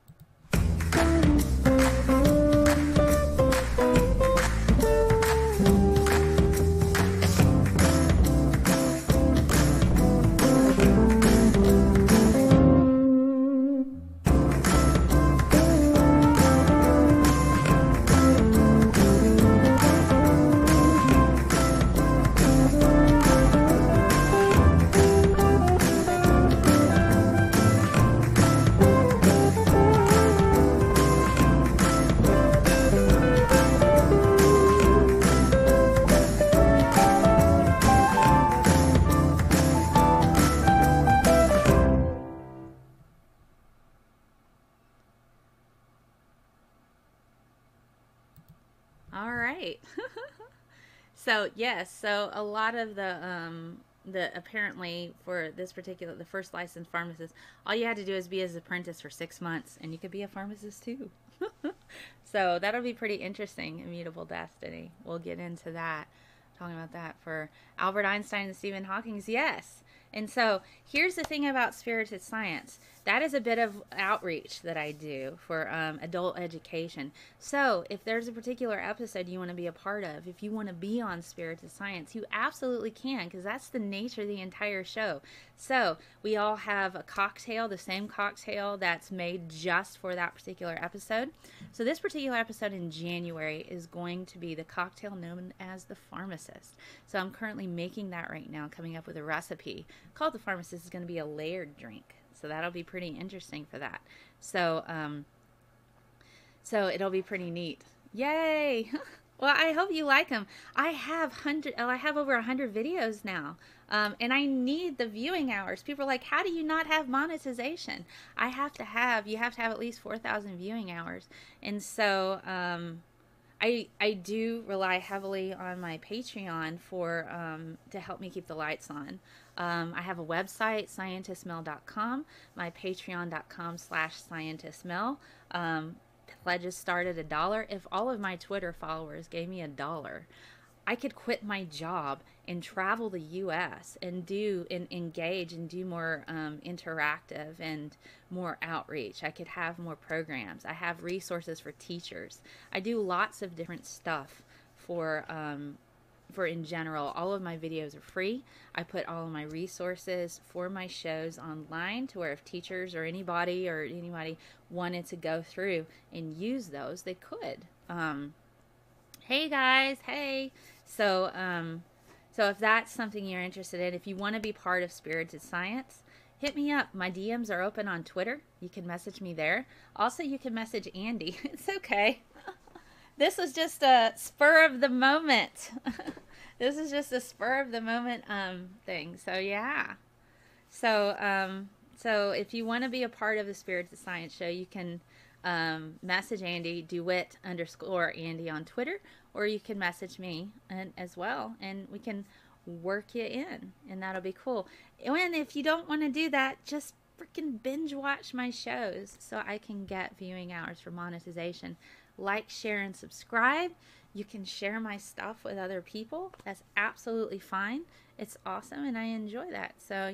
All right. So yes, so a lot of the apparently for this particular the first licensed pharmacist, all you had to do is be his apprentice for 6 months, and you could be a pharmacist too. So that'll be pretty interesting. Immutable destiny. We'll get into that, talking about that for Albert Einstein and Stephen Hawking. Yes. And so here's the thing about Spirited Science. That is a bit of outreach that I do for adult education. So if there's a particular episode you want to be a part of, if you want to be on Spirited Science, you absolutely can, because that's the nature of the entire show. So we all have a cocktail, the same cocktail that's made just for that particular episode. So this particular episode in January is going to be the cocktail known as the Pharmacist. So I'm currently making that right now, coming up with a recipe called the Pharmacist. Is going to be a layered drink. So that'll be pretty interesting for that. So, so it'll be pretty neat. Yay! Well, I hope you like them. I have over 100 videos now, and I need the viewing hours. People are like, "How do you not have monetization?" You have to have at least 4,000 viewing hours, and so I do rely heavily on my Patreon for to help me keep the lights on. I have a website, ScientistMel.com, my Patreon.com/ScientistMel. Pledges start at $1. If all of my Twitter followers gave me $1, I could quit my job and travel the U.S. and engage and do more interactive and more outreach. I could have more programs. I have resources for teachers. I do lots of different stuff for in general. All of my videos are free. I put all of my resources for my shows online to where if teachers or anybody wanted to go through and use those, they could. Hey guys, hey. So if that's something you're interested in, if you want to be part of Spirited Science, hit me up. My DMs are open on Twitter. You can message me there. Also, you can message Andy. It's okay. This was just a spur of the moment. This is just a spur of the moment thing. So yeah. So if you want to be a part of the Spirited Science show, you can message Andy, DeWitt_Andy on Twitter, or you can message me as well, and we can work you in, and that'll be cool. And if you don't want to do that, just freaking binge watch my shows so I can get viewing hours for monetization. Like, share, and subscribe. You can share my stuff with other people. That's absolutely fine. It's awesome, and I enjoy that. So,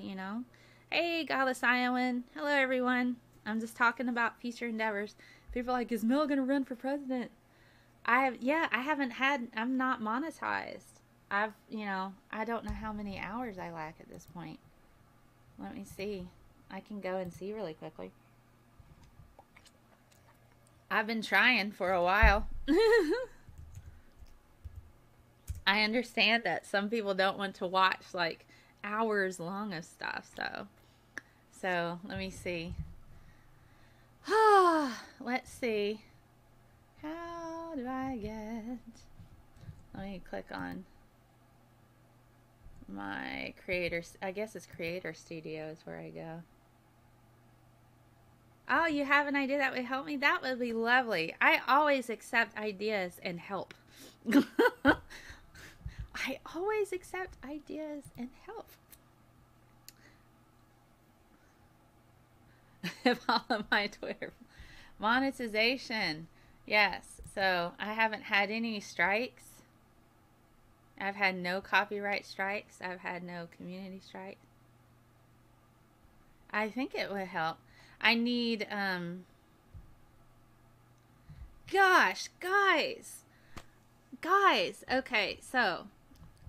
hey, Godless Iowan. Hello, everyone. I'm just talking about future endeavors. People are like, is Mel gonna run for president? I haven't had, I'm not monetized. I don't know how many hours I lack at this point. Let me see. I can go and see really quickly. I've been trying for a while. I understand that some people don't want to watch like hours long of stuff, so let me see. Let's see. How do I get? Let me click on my creator. I guess it's Creator Studio is where I go. Oh, you have an idea that would help me? That would be lovely. I always accept ideas and help. I always accept ideas and help. Follow my Twitter. Monetization. Yes. So I haven't had any strikes. I've had no copyright strikes. I've had no community strikes. I think it would help. I need, gosh, guys. Okay, so,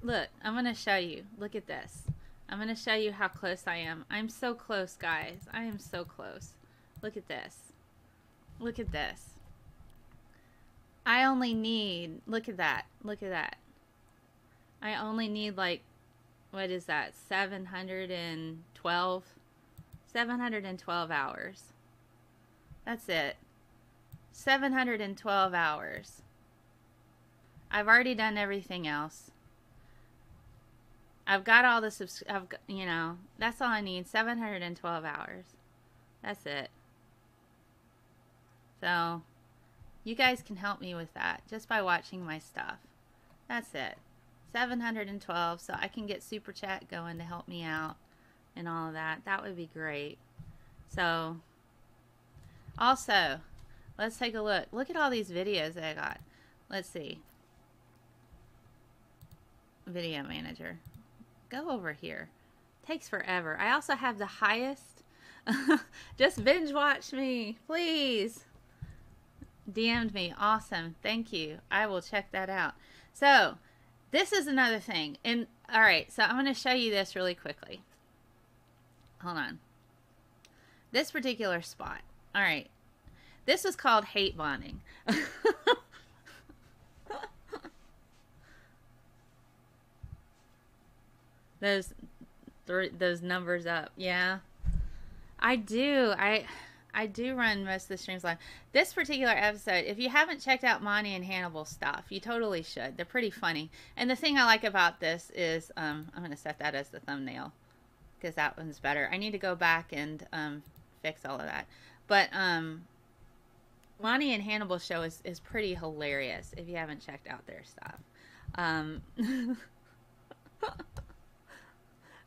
look, I'm going to show you. Look at this. I'm going to show you how close I am. I'm so close, guys. I am so close. Look at this. Look at this. I only need, look at that. Look at that. I only need like, what is that? 712 hours. That's it. 712 hours. I've already done everything else. I've got all the you know, that's all I need. 712 hours. That's it. So, you guys can help me with that just by watching my stuff. That's it. 712, so I can get Super Chat going to help me out and all of that. That would be great. So, also, let's take a look. Look at all these videos that I got. Let's see. Video Manager. Go over here. Takes forever. I also have the highest. Just binge watch me, please. DM'd me. Awesome. Thank you. I will check that out. So, this is another thing. And all right, so I'm going to show you this really quickly. Hold on. This particular spot. All right. This is called hate bonding. those numbers up. Yeah. I do. I do run most of the streams live. This particular episode, if you haven't checked out Monty and Hannibal's stuff, you totally should. They're pretty funny. And the thing I like about this is, I'm going to set that as the thumbnail because that one's better. I need to go back and fix all of that. But Monty and Hannibal's show is pretty hilarious if you haven't checked out their stuff.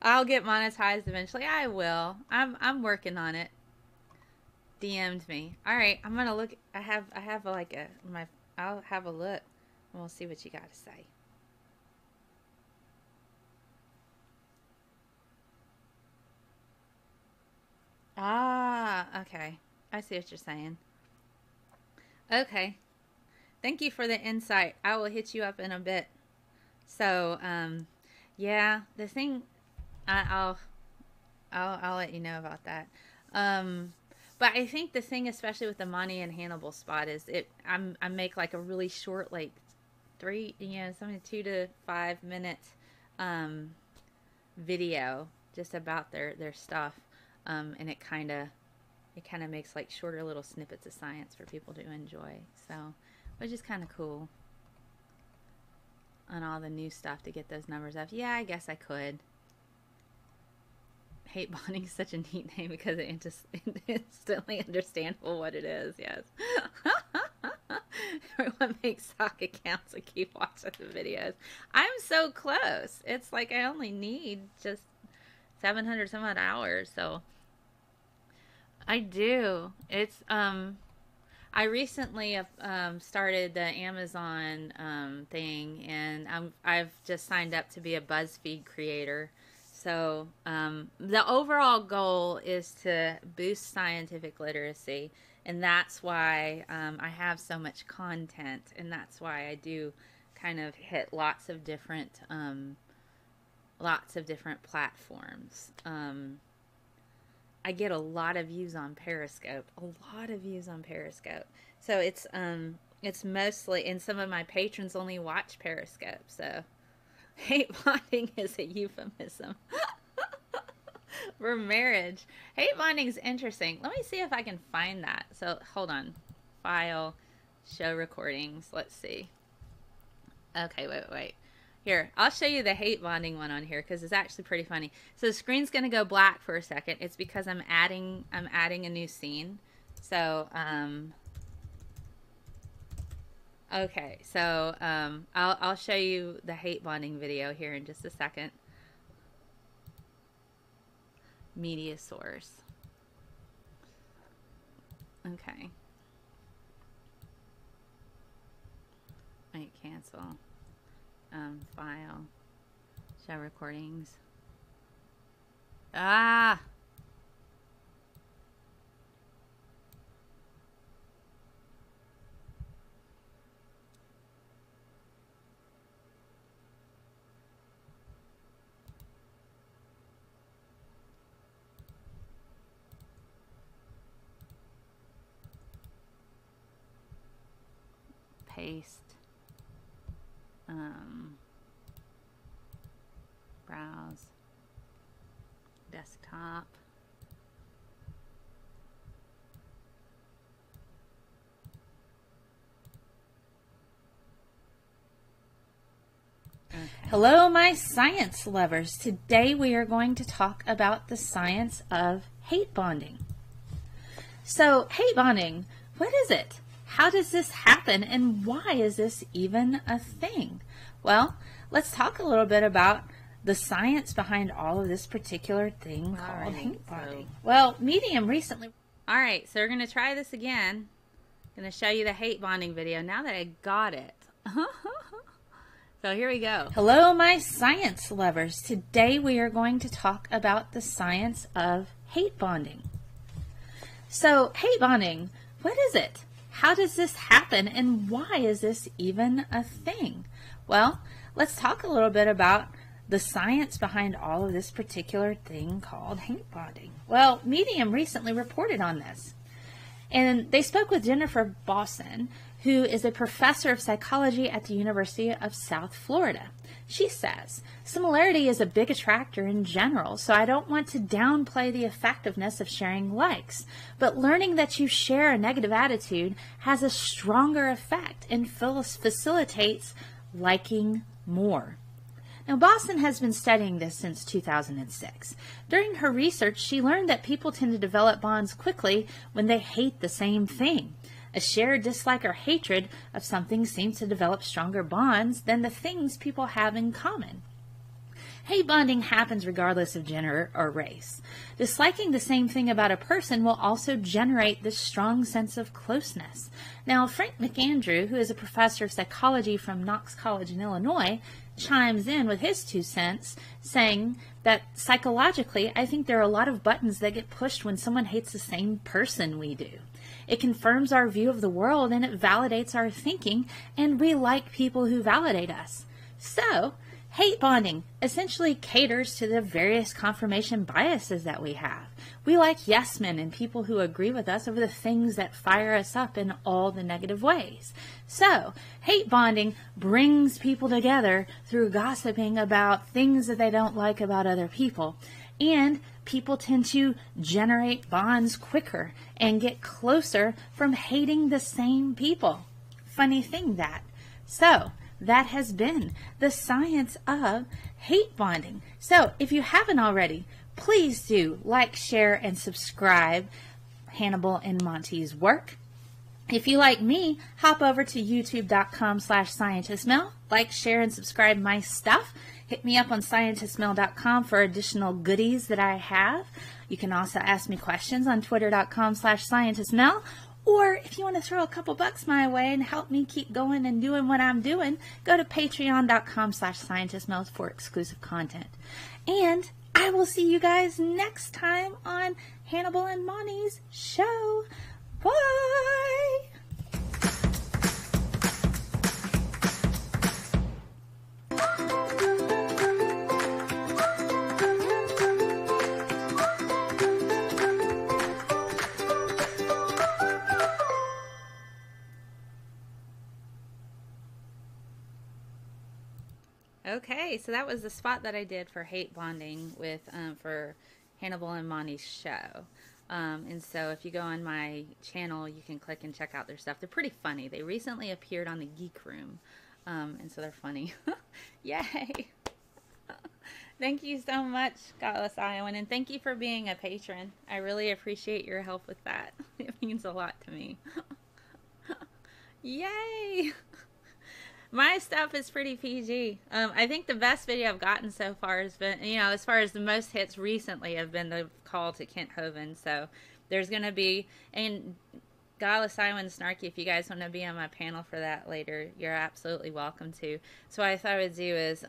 I'll get monetized eventually. I will. I'm working on it. DM'd me. All right, I'm gonna look. I have like I'll have a look and we'll see what you got to say. Ah, okay. I see what you're saying. Okay. Thank you for the insight. I will hit you up in a bit. So, yeah, the thing, I'll let you know about that. But I think the thing, especially with the Monty and Hannibal spot, is I make like a really short, like 2 to 5 minute video just about their stuff, and it kind of makes like shorter little snippets of science for people to enjoy. So, which is kind of cool. On all the new stuff to get those numbers up. Yeah, I guess I could. Hate bonding is such a neat name because it's instantly understandable what it is. Yes. Everyone makes sock accounts and keep watching the videos. I'm so close. It's like I only need just 700 some odd hours. So I do. It's I recently started the Amazon thing, and I've just signed up to be a BuzzFeed creator. So the overall goal is to boost scientific literacy, and that's why I have so much content, and that's why I do kind of hit lots of different platforms. I get a lot of views on Periscope, So it's mostly, and some of my patrons only watch Periscope, so hate bonding is a euphemism for marriage. Hate bonding is interesting. Let me see if I can find that. So hold on. File, show recordings. Let's see. Okay, wait. Here, I'll show you the hate bonding one on here because it's actually pretty funny. So the screen's going to go black for a second. It's because I'm adding a new scene. So okay, so I'll show you the hate bonding video here in just a second. Media source. Okay. Wait, cancel. File. Show recordings. Ah! Paste. Browse. Desktop. Okay. Hello, my science lovers. Today we are going to talk about the science of hate bonding. So, hate bonding, what is it? How does this happen, and why is this even a thing? Well, let's talk a little bit about the science behind all of this particular thing called hate bonding. Well, Medium recently... All right, so we're going to try this again. I'm going to show you the hate bonding video now that I got it. So here we go. Hello, my science lovers. Today we are going to talk about the science of hate bonding. So, hate bonding, what is it? How does this happen, and why is this even a thing? Well, let's talk a little bit about the science behind all of this particular thing called hate bonding. Well, Medium recently reported on this, and they spoke with Jennifer Bosson, who is a professor of psychology at the University of South Florida. She says, similarity is a big attractor in general, so I don't want to downplay the effectiveness of sharing likes, but learning that you share a negative attitude has a stronger effect and facilitates liking more. Now, Boston has been studying this since 2006. During her research, she learned that people tend to develop bonds quickly when they hate the same thing. A shared dislike or hatred of something seems to develop stronger bonds than the things people have in common. Hate bonding happens regardless of gender or race. Disliking the same thing about a person will also generate this strong sense of closeness. Now, Frank McAndrew, who is a professor of psychology from Knox College in Illinois, chimes in with his 2 cents, saying that psychologically, I think there are a lot of buttons that get pushed when someone hates the same person we do. It confirms our view of the world and it validates our thinking, and we like people who validate us. So, hate bonding essentially caters to the various confirmation biases that we have. We like yes men and people who agree with us over the things that fire us up in all the negative ways. So, hate bonding brings people together through gossiping about things that they don't like about other people. And people tend to generate bonds quicker and get closer from hating the same people. Funny thing that. So, that has been the science of hate bonding. So, if you haven't already, please do like, share, and subscribe Hannibal and Monty's work. If you like me, hop over to youtube.com/ScientistMel. Like, share, and subscribe my stuff. Hit me up on ScientistMel.com for additional goodies that I have. You can also ask me questions on Twitter.com/ScientistMel. Or if you want to throw a couple bucks my way and help me keep going and doing what I'm doing, go to Patreon.com/ScientistMel for exclusive content. And I will see you guys next time on Hannibal and Monty's show. Bye! Okay, so that was the spot that I did for hate bonding with for Hannibal and Monty's show. And so if you go on my channel, you can click and check out their stuff. They're pretty funny. They recently appeared on the Geek Room, and so they're funny. Yay! Thank you so much, Godless Iowan, and thank you for being a patron. I really appreciate your help with that. It means a lot to me. Yay! My stuff is pretty PG. I think the best video I've gotten so far has been, you know, as far as the most hits recently have been the call to Kent Hovind. So there's going to be, and Godless Iowan Snarky, if you guys want to be on my panel for that later, you're absolutely welcome to. So what I thought I would do is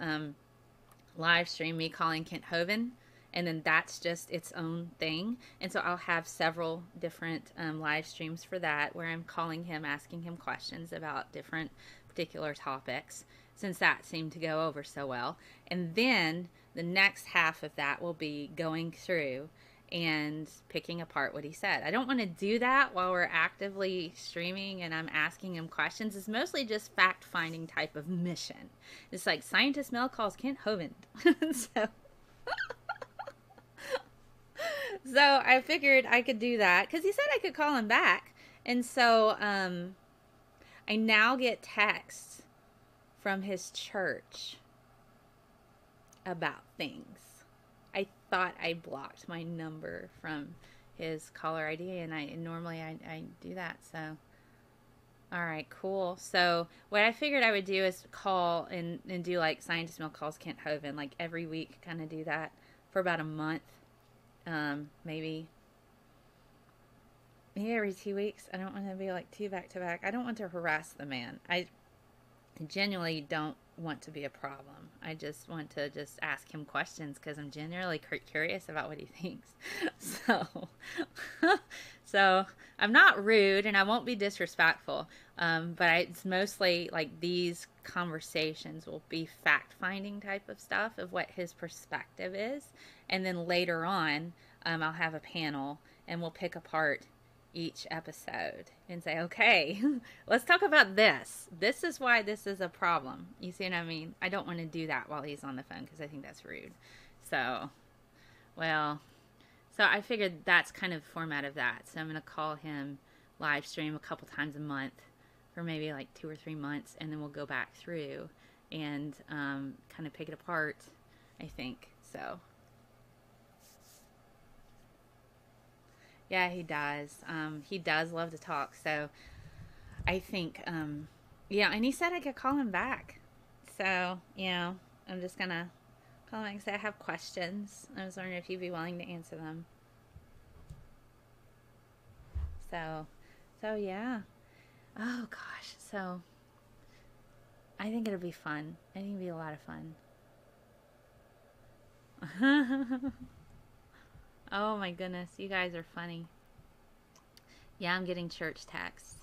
live stream me calling Kent Hovind, and then that's just its own thing. And so I'll have several different live streams for that where I'm calling him, asking him questions about different particular topics, since that seemed to go over so well. And then the next half of that will be going through and picking apart what he said. I don't want to do that while we're actively streaming and I'm asking him questions. It's mostly just fact-finding type of mission. It's like ScientistMel calls Kent Hovind. So I figured I could do that because he said I could call him back. And so I now get texts from his church about things. I thought I blocked my number from his caller ID, and normally I do that. So, all right, cool. So what I figured I would do is call and do like ScientistMel calls Kent Hovind, like every week, kind of do that for about a month, maybe every 2 weeks. I don't want to be like 2 back to back. I don't want to harass the man. I genuinely don't want to be a problem. I just want to just ask him questions because I'm genuinely curious about what he thinks. So I'm not rude and I won't be disrespectful. But it's mostly like these conversations will be fact-finding type of stuff of what his perspective is. And then later on, I'll have a panel and we'll pick apart each episode and say, okay, let's talk about this. This is why this is a problem. You see what I mean? I don't want to do that while he's on the phone because I think that's rude. So, well, so I figured that's kind of the format of that. So I'm going to call him live stream a couple times a month for maybe like 2 or 3 months, and then we'll go back through and kind of pick it apart, I think. So yeah, he does. He does love to talk. So I think, yeah, and he said I could call him back. So, you know, I'm just going to call him and say I have questions. I was wondering if you'd be willing to answer them. So yeah. Oh, gosh. So I think it'll be fun. I think it'll be a lot of fun. Oh my goodness, you guys are funny. Yeah, I'm getting church texts.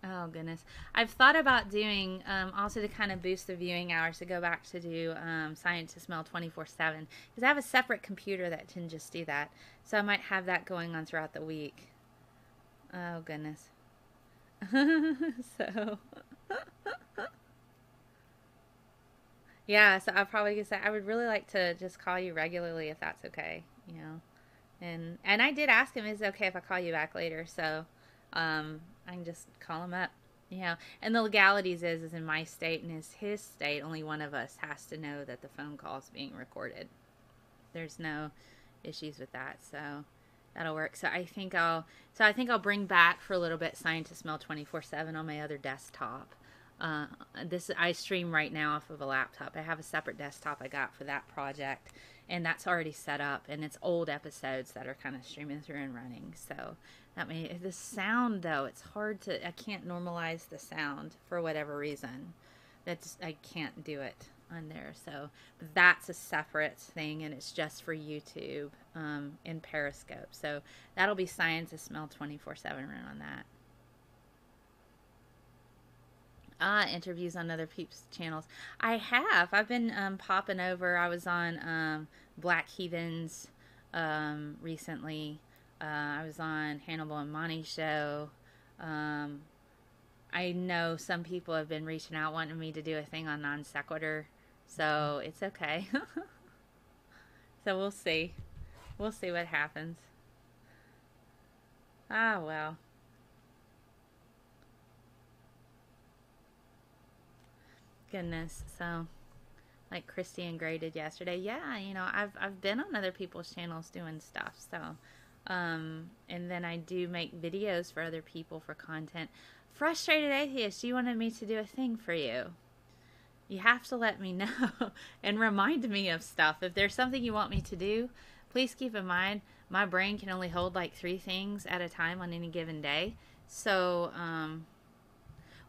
Oh goodness. I've thought about doing, also to kind of boost the viewing hours, to go back to do ScientistMel 24/7. Because I have a separate computer that can just do that. So I might have that going on throughout the week. Oh goodness. So... yeah, so I'll probably just say I would really like to just call you regularly if that's okay, you know. And I did ask him, is it okay if I call you back later? So I can just call him up, you know. And the legalities is in my state and his state, only one of us has to know that the phone call is being recorded. There's no issues with that, so that'll work. So I think I'll bring back for a little bit ScientistMel 24/7 on my other desktop. I stream right now off of a laptop. I have a separate desktop I got for that project, and that's already set up, and it's old episodes that are kind of streaming through and running. So that the sound though, it's hard to, I can't normalize the sound for whatever reason. I can't do it. on there. So that's a separate thing, and it's just for YouTube and Periscope. So that'll be ScientistMel 24/7 run on that. Interviews on other people's channels. I have. I've been popping over. I was on Black Heathens recently. I was on Hannibal and Monty's show. I know some people have been reaching out wanting me to do a thing on non sequitur, so it's okay. So we'll see. We'll see what happens. Ah, well. Goodness. So, like Christy and Gray did yesterday. Yeah, you know, I've been on other people's channels doing stuff. So, and then I do make videos for other people for content. Frustrated Atheist, you wanted me to do a thing for you. You have to let me know and remind me of stuff. If there's something you want me to do, please keep in mind my brain can only hold like 3 things at a time on any given day. So,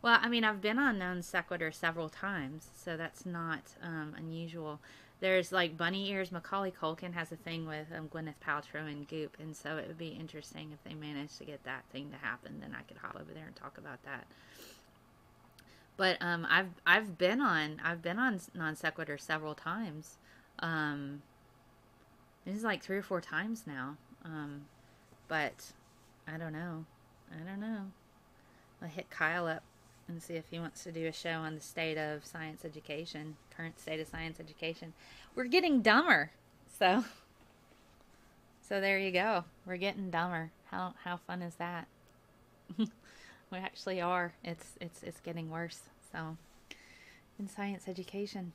well, I mean, I've been on non sequitur several times, so that's not unusual. There's like Bunny Ears. Macaulay Culkin has a thing with Gwyneth Paltrow and Goop, and so it would be interesting if they managed to get that thing to happen. Then I could hop over there and talk about that. But I've been on non sequitur several times. This is like 3 or 4 times now. But I don't know. I'll hit Kyle up and see if he wants to do a show on the state of science education, current state of science education. We're getting dumber. So there you go. We're getting dumber. How fun is that? We actually are. It's getting worse. So in science education.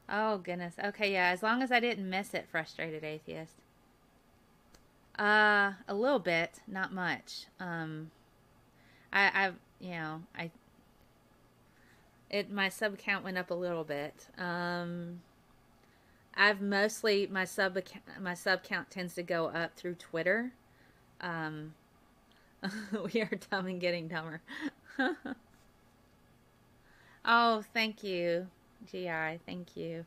Oh goodness. Okay, yeah, as long as I didn't miss it, Frustrated Atheist. A little bit, not much. My sub count went up a little bit. I've mostly my sub count tends to go up through Twitter. We are dumb and getting dumber. Oh, thank you, GI. Thank you.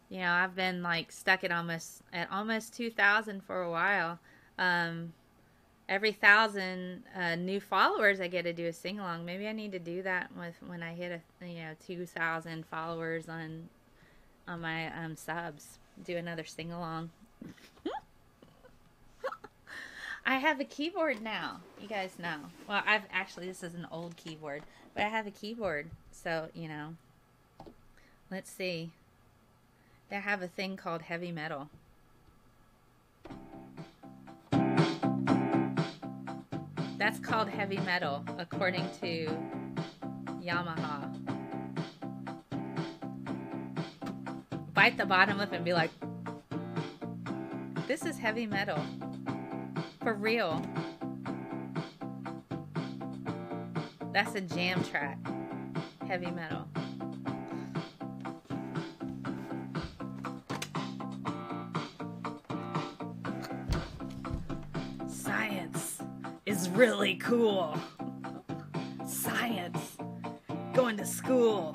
You know, I've been like stuck at almost 2,000 for a while. Every 1,000 new followers, I get to do a sing along. Maybe I need to do that when I hit 2,000 followers on my subs. Do another sing along. I have a keyboard now. You guys know. Well, this is an old keyboard, but I have a keyboard. So let's see. They have a thing called heavy metal. That's called heavy metal, according to Yamaha. Bite the bottom lip and be like, this is heavy metal. For real. That's a jam track. Heavy metal. Science is really cool. Science. Going to school.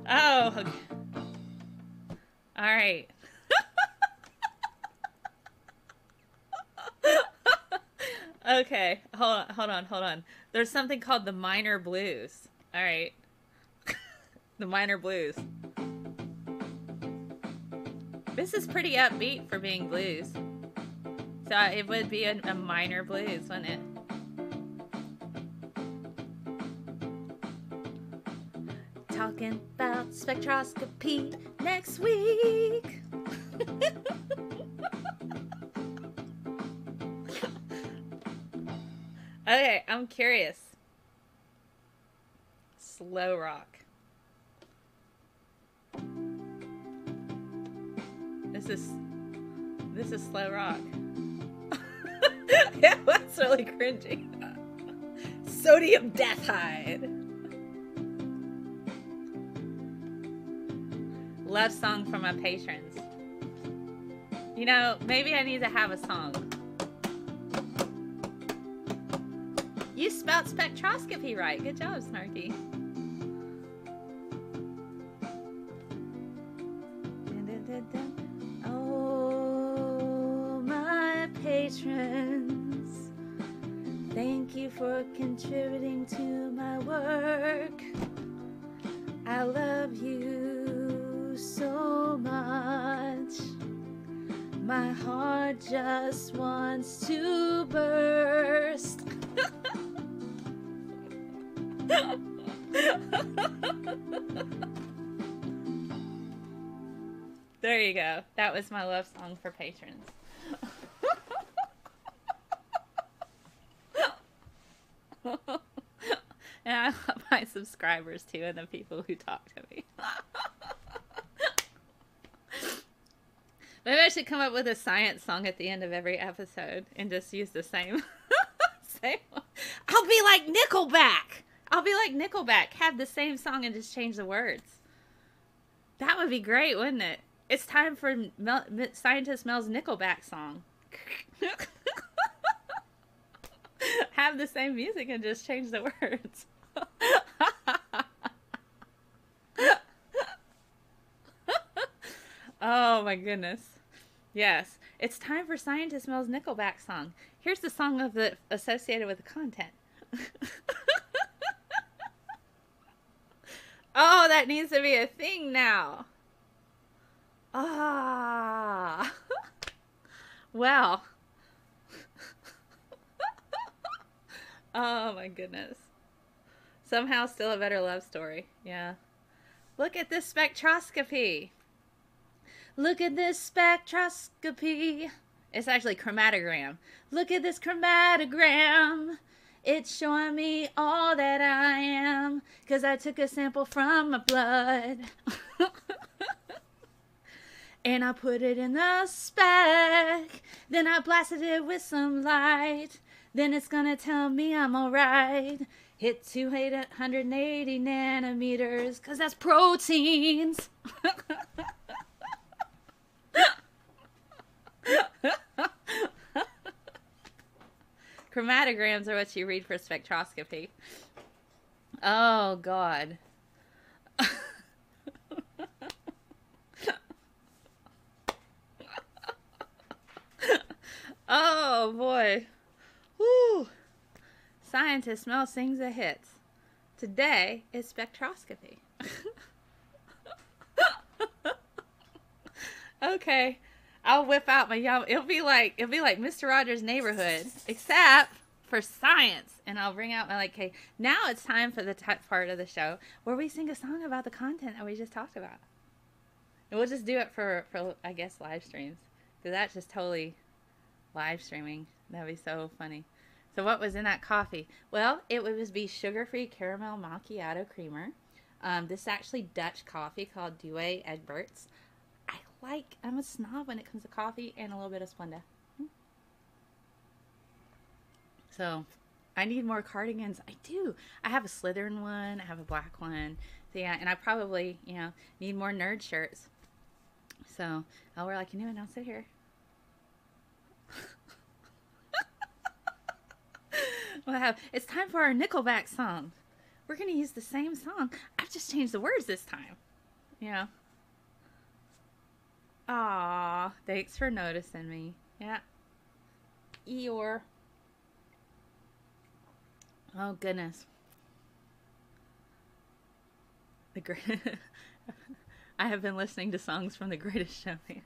Oh, okay. All right. Okay, hold on. There's something called the minor blues. All right. The minor blues. This is pretty upbeat for being blues. So it would be a minor blues, wouldn't it? Talking about spectroscopy next week. Okay, I'm curious. Slow rock. This is slow rock. Yeah, that's really cringy. Sodium Death Hide. Love song for my patrons. You know, maybe I need to have a song. You spelled spectroscopy right. Good job, Snarky. Oh, my patrons, thank you for contributing to my work. I love you so much. My heart just wants to burst. There you go. That was my love song for patrons. And I love my subscribers too, and the people who talk to me. Maybe I should come up with a science song at the end of every episode and just use the same same one. I'll be like Nickelback. Have the same song and just change the words. That would be great, wouldn't it? It's time for ScientistMel's Nickelback song. Have the same music and just change the words. Oh my goodness. Yes, it's time for ScientistMel's Nickelback song. Here's the song of the associated with the content. Oh, that needs to be a thing now. Ah. Well. Oh my goodness. Somehow still a better love story. Yeah. Look at this spectroscopy. Look at this spectroscopy. It's actually chromatogram. Look at this chromatogram. It's showing me all that I am, 'cause I took a sample from my blood. And I put it in the spec. Then I blasted it with some light. Then it's gonna tell me I'm alright. Hit 280 nanometers, 'cause that's proteins. Chromatograms are what you read for spectroscopy. Oh, God. Oh, boy. Woo. ScientistMel sings the hits. Today is spectroscopy. Okay. I'll whip out my yum. It'll be like Mr. Rogers' Neighborhood, except for science. And I'll bring out my okay. Now it's time for the part of the show where we sing a song about the content that we just talked about. And we'll just do it for I guess live streams, because that's just totally live streaming. That'd be so funny. So what was in that coffee? Well, it would be sugar-free caramel macchiato creamer. This is actually Dutch coffee called Douwe Egberts. I'm a snob when it comes to coffee, and a little bit of Splenda. So, I need more cardigans. I do. I have a Slytherin one. I have a black one. So, yeah, and I probably, need more nerd shirts. So, I'll wear like a new one. I'll sit here. It's time for our Nickelback song. We're going to use the same song. I've just changed the words this time. Yeah. Aw, thanks for noticing me. Yeah. Eeyore. Oh, goodness. I have been listening to songs from The Greatest Showman.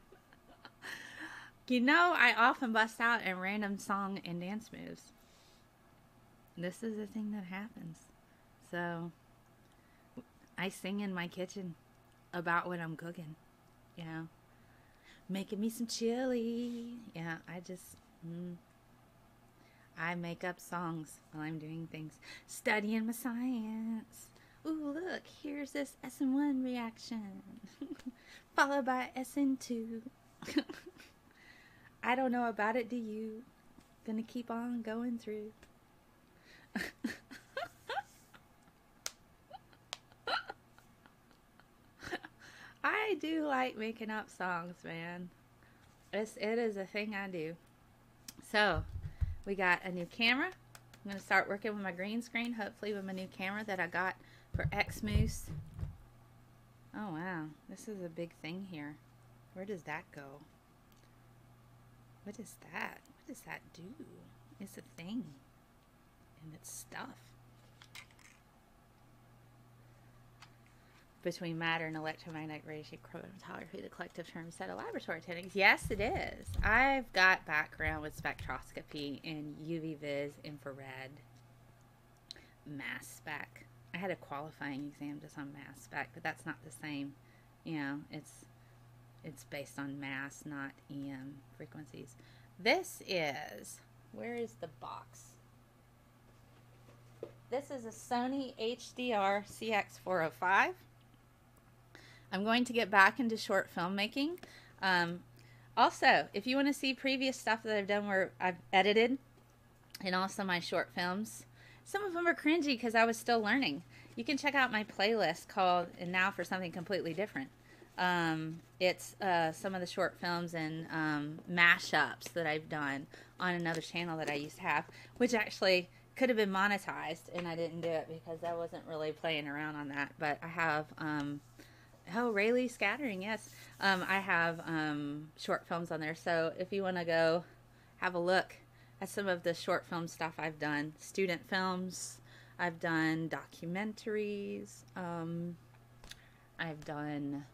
I often bust out in random song and dance moves. This is a thing that happens. So, I sing in my kitchen about what I'm cooking. Making me some chili. Yeah, I make up songs while I'm doing things. Studying my science. Ooh, look, here's this SN1 reaction. Followed by SN2. I don't know about it, do you? Gonna keep on going through. I do like making up songs, man. It is a thing I do. So, we got a new camera. I'm going to start working with my green screen, hopefully with my new camera that I got for Xmoose. Oh wow, this is a big thing here. Where does that go? What is that? What does that do? It's a thing. And it's stuff. Between matter and electromagnetic radiation chromatography, the collective term set of laboratory techniques. Yes, it is. I've got background with spectroscopy and UV vis, infrared, mass spec. I had a qualifying exam just on mass spec, but that's not the same. You know, it's based on mass, not EM frequencies. This is, where is the box? This is a Sony HDR CX405. I'm going to get back into short filmmaking. Also, if you want to see previous stuff that I've done where I've edited, and also my short films, some of them are cringy because I was still learning. You can check out my playlist called "And Now for Something Completely Different." It's some of the short films and mashups that I've done on another channel that I used to have, which actually could have been monetized, and I didn't do it because I wasn't really playing around on that. But I have, oh, Rayleigh Scattering, yes. I have short films on there, so if you want to go have a look at some of the short film stuff I've done, student films, I've done documentaries, I've done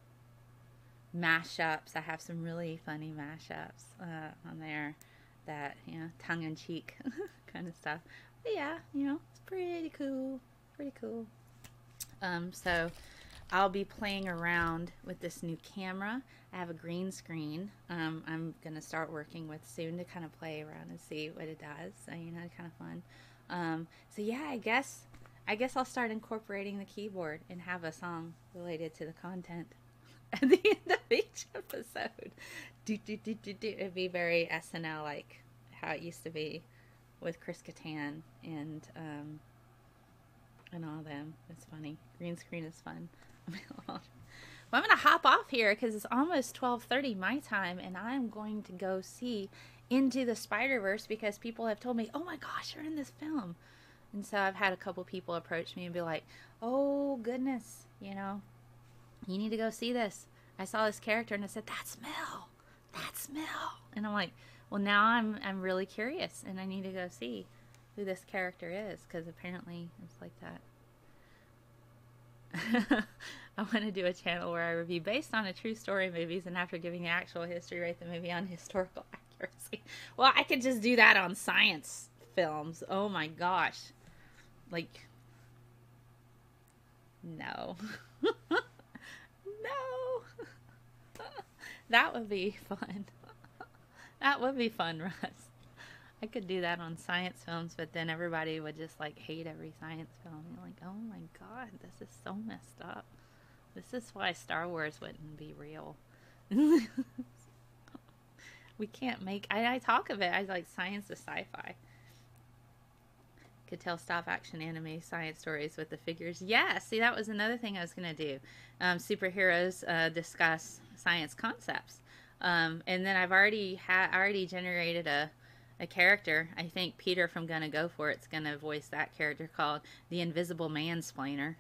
mashups. I have some really funny mashups on there that, you know, tongue-in-cheek kind of stuff. But yeah, you know, it's pretty cool. Pretty cool. So I'll be playing around with this new camera. I have a green screen I'm going to start working with soon to kind of play around and see what it does. So, you know, kind of fun. So yeah, I guess I'll start incorporating the keyboard and have a song related to the content at the end of each episode. It'd be very SNL like how it used to be with Chris Kattan and all them. It's funny. Green screen is fun. Well, I'm gonna hop off here because it's almost 12:30 my time, and I'm going to go see Into the Spider-Verse because people have told me, "Oh my gosh, you're in this film," and so I've had a couple people approach me and be like, "Oh goodness, you know, you need to go see this. I saw this character and I said, that's Mel. That's Mel." And I'm like, well, now I'm really curious and I need to go see who this character is because apparently it's like that. I want to do a channel where I review based on a true story movies and after giving the actual history, rate the movie on historical accuracy. Well, I could just do that on science films. Oh my gosh. Like, no. No. That would be fun. That would be fun, Russ. I could do that on science films, but then everybody would just like hate every science film. You're like, oh my god, this is so messed up. This is why Star Wars wouldn't be real. We can't make, I talk of it as like science to sci-fi. Could tell stop action anime science stories with the figures. Yeah, see, that was another thing I was going to do. Superheroes discuss science concepts. And then I've already generated a character. I think Peter from Gonna Go For It's going to voice that character called the Invisible Mansplainer.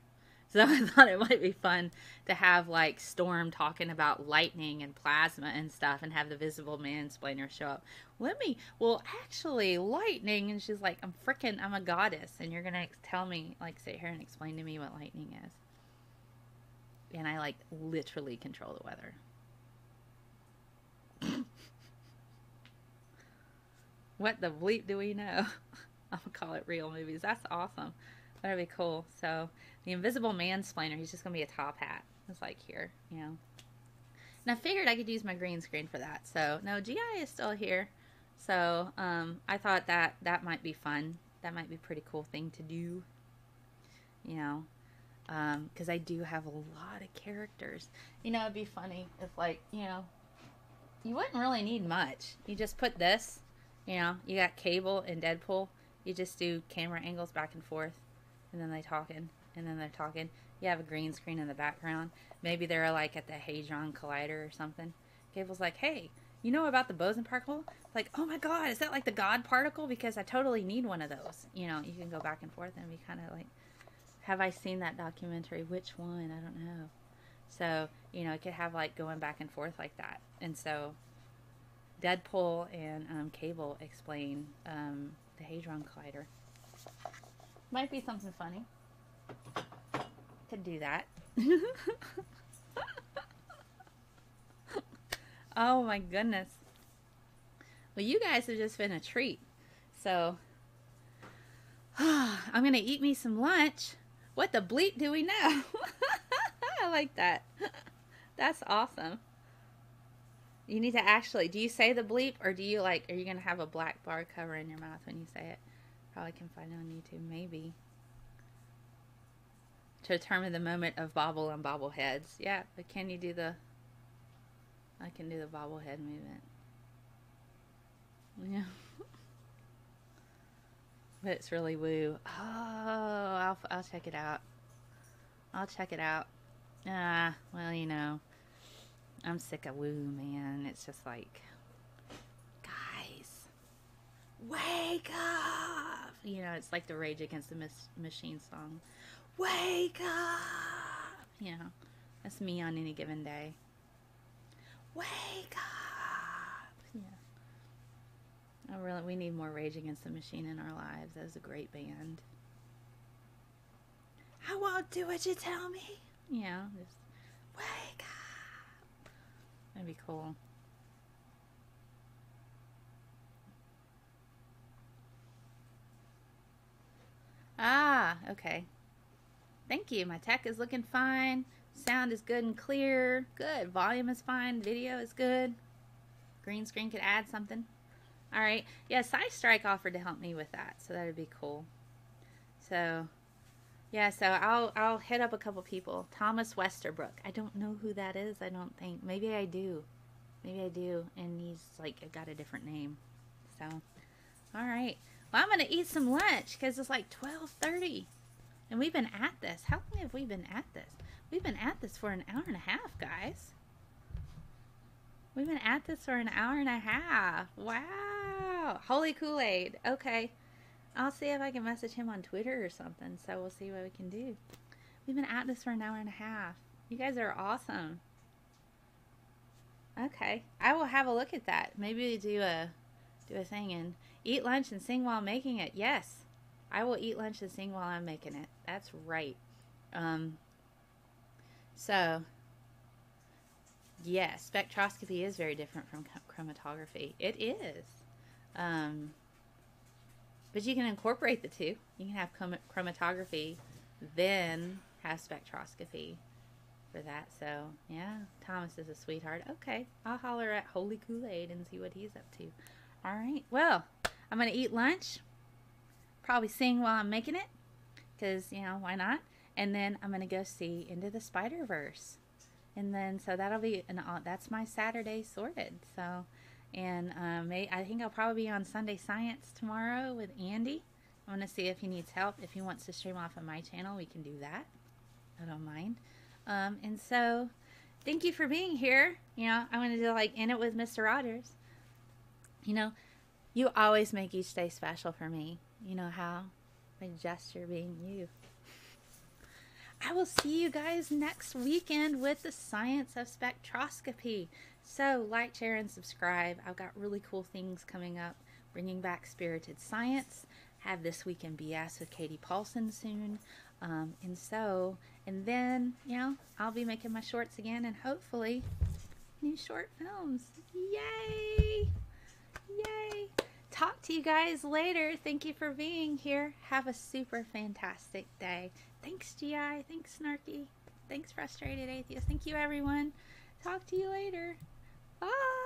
So I thought it might be fun to have like Storm talking about lightning and plasma and stuff and have the Visible Mansplainer show up. Well, actually, lightning. And she's like, I'm a goddess. And you're going to tell me, like, sit here and explain to me what lightning is. And I, like, literally control the weather. What the bleep do we know? I'm going to call it real movies. That's awesome. That'd be cool. So, the Invisible Mansplainer, he's just going to be a top hat. It's like here, you know. And I figured I could use my green screen for that. So, no, GI is still here. So, I thought that might be fun. That might be a pretty cool thing to do. You know, because I do have a lot of characters. You know, it'd be funny if, like, you know, you wouldn't really need much. You just put this, you know, you got Cable and Deadpool. You just do camera angles back and forth. And then they're talking. You have a green screen in the background. Maybe they're, like, at the Hadron Collider or something. Cable's like, hey, you know about the boson particle? Like, oh my God, is that like the God particle? Because I totally need one of those. You know, you can go back and forth and be kind of like, have I seen that documentary? Which one? I don't know. So, you know, it could have like going back and forth like that. And so Deadpool and Cable explain the Hadron Collider. Might be something funny. Could do that. Oh my goodness. Well, you guys have just been a treat. So, I'm going to eat me some lunch. What the bleep do we know? I like that. That's awesome. You need to actually, do you say the bleep, or do you like, are you going to have a black bar cover in your mouth when you say it? Probably can find it on YouTube, maybe. To determine the moment of bobble and bobbleheads. Yeah, but can you do the, I can do the bobblehead movement. Yeah. But it's really woo. Oh, I'll check it out. I'll check it out. Well, you know, I'm sick of woo, man. It's just like, guys, wake up. You know, it's like the Rage Against the Machine song. Wake up. You know, that's me on any given day. Wake up. Yeah. We need more Rage Against the Machine in our lives. That was a great band. I won't do what you tell me. Yeah, just wake up. That'd be cool. Okay. Thank you. My tech is looking fine. Sound is good and clear. Good. Volume is fine. Video is good. Green screen could add something. All right. Yeah, SciStrike offered to help me with that, so that'd be cool. So, yeah, so I'll hit up a couple people. Thomas Westerbrook. I don't know who that is. I don't think. Maybe I do. Maybe I do. And he's like got a different name. So, all right. Well, I'm gonna eat some lunch because it's like 12:30, and we've been at this. How long have we been at this? We've been at this for an hour and a half, guys. We've been at this for an hour and a half. Wow. Holy Kool-Aid. Okay. I'll see if I can message him on Twitter or something. So we'll see what we can do. We've been at this for an hour and a half. You guys are awesome. Okay. I will have a look at that. Maybe do a thing and eat lunch and sing while making it. Yes. I will eat lunch and sing while I'm making it. That's right. So, yes, spectroscopy is very different from chromatography. It is. But you can incorporate the two. You can have chromatography, then have spectroscopy for that. So, yeah, Thomas is a sweetheart. Okay, I'll holler at Holy Kool-Aid and see what he's up to. All right, well, I'm going to eat lunch. Probably sing while I'm making it, because, you know, why not? And then I'm going to go see Into the Spider-Verse. And then, so that'll be, that's my Saturday sorted. So, and I think I'll probably be on Sunday Science tomorrow with Andy. I'm going to see if he needs help. If he wants to stream off of my channel, we can do that. I don't mind. And so, thank you for being here. You know, I wanted to like end it with Mr. Rogers. You know, you always make each day special for me. You know how? By gesture being you. I will see you guys next weekend with the science of spectroscopy. So like, share, and subscribe. I've got really cool things coming up. Bringing back spirited science. Have This Week in BS with Katie Paulson soon. And then, you know, I'll be making my shorts again, and hopefully new short films. Yay! Yay! Talk to you guys later. Thank you for being here. Have a super fantastic day. Thanks, GI. Thanks, Snarky. Thanks, Frustrated Atheist. Thank you, everyone. Talk to you later. Bye.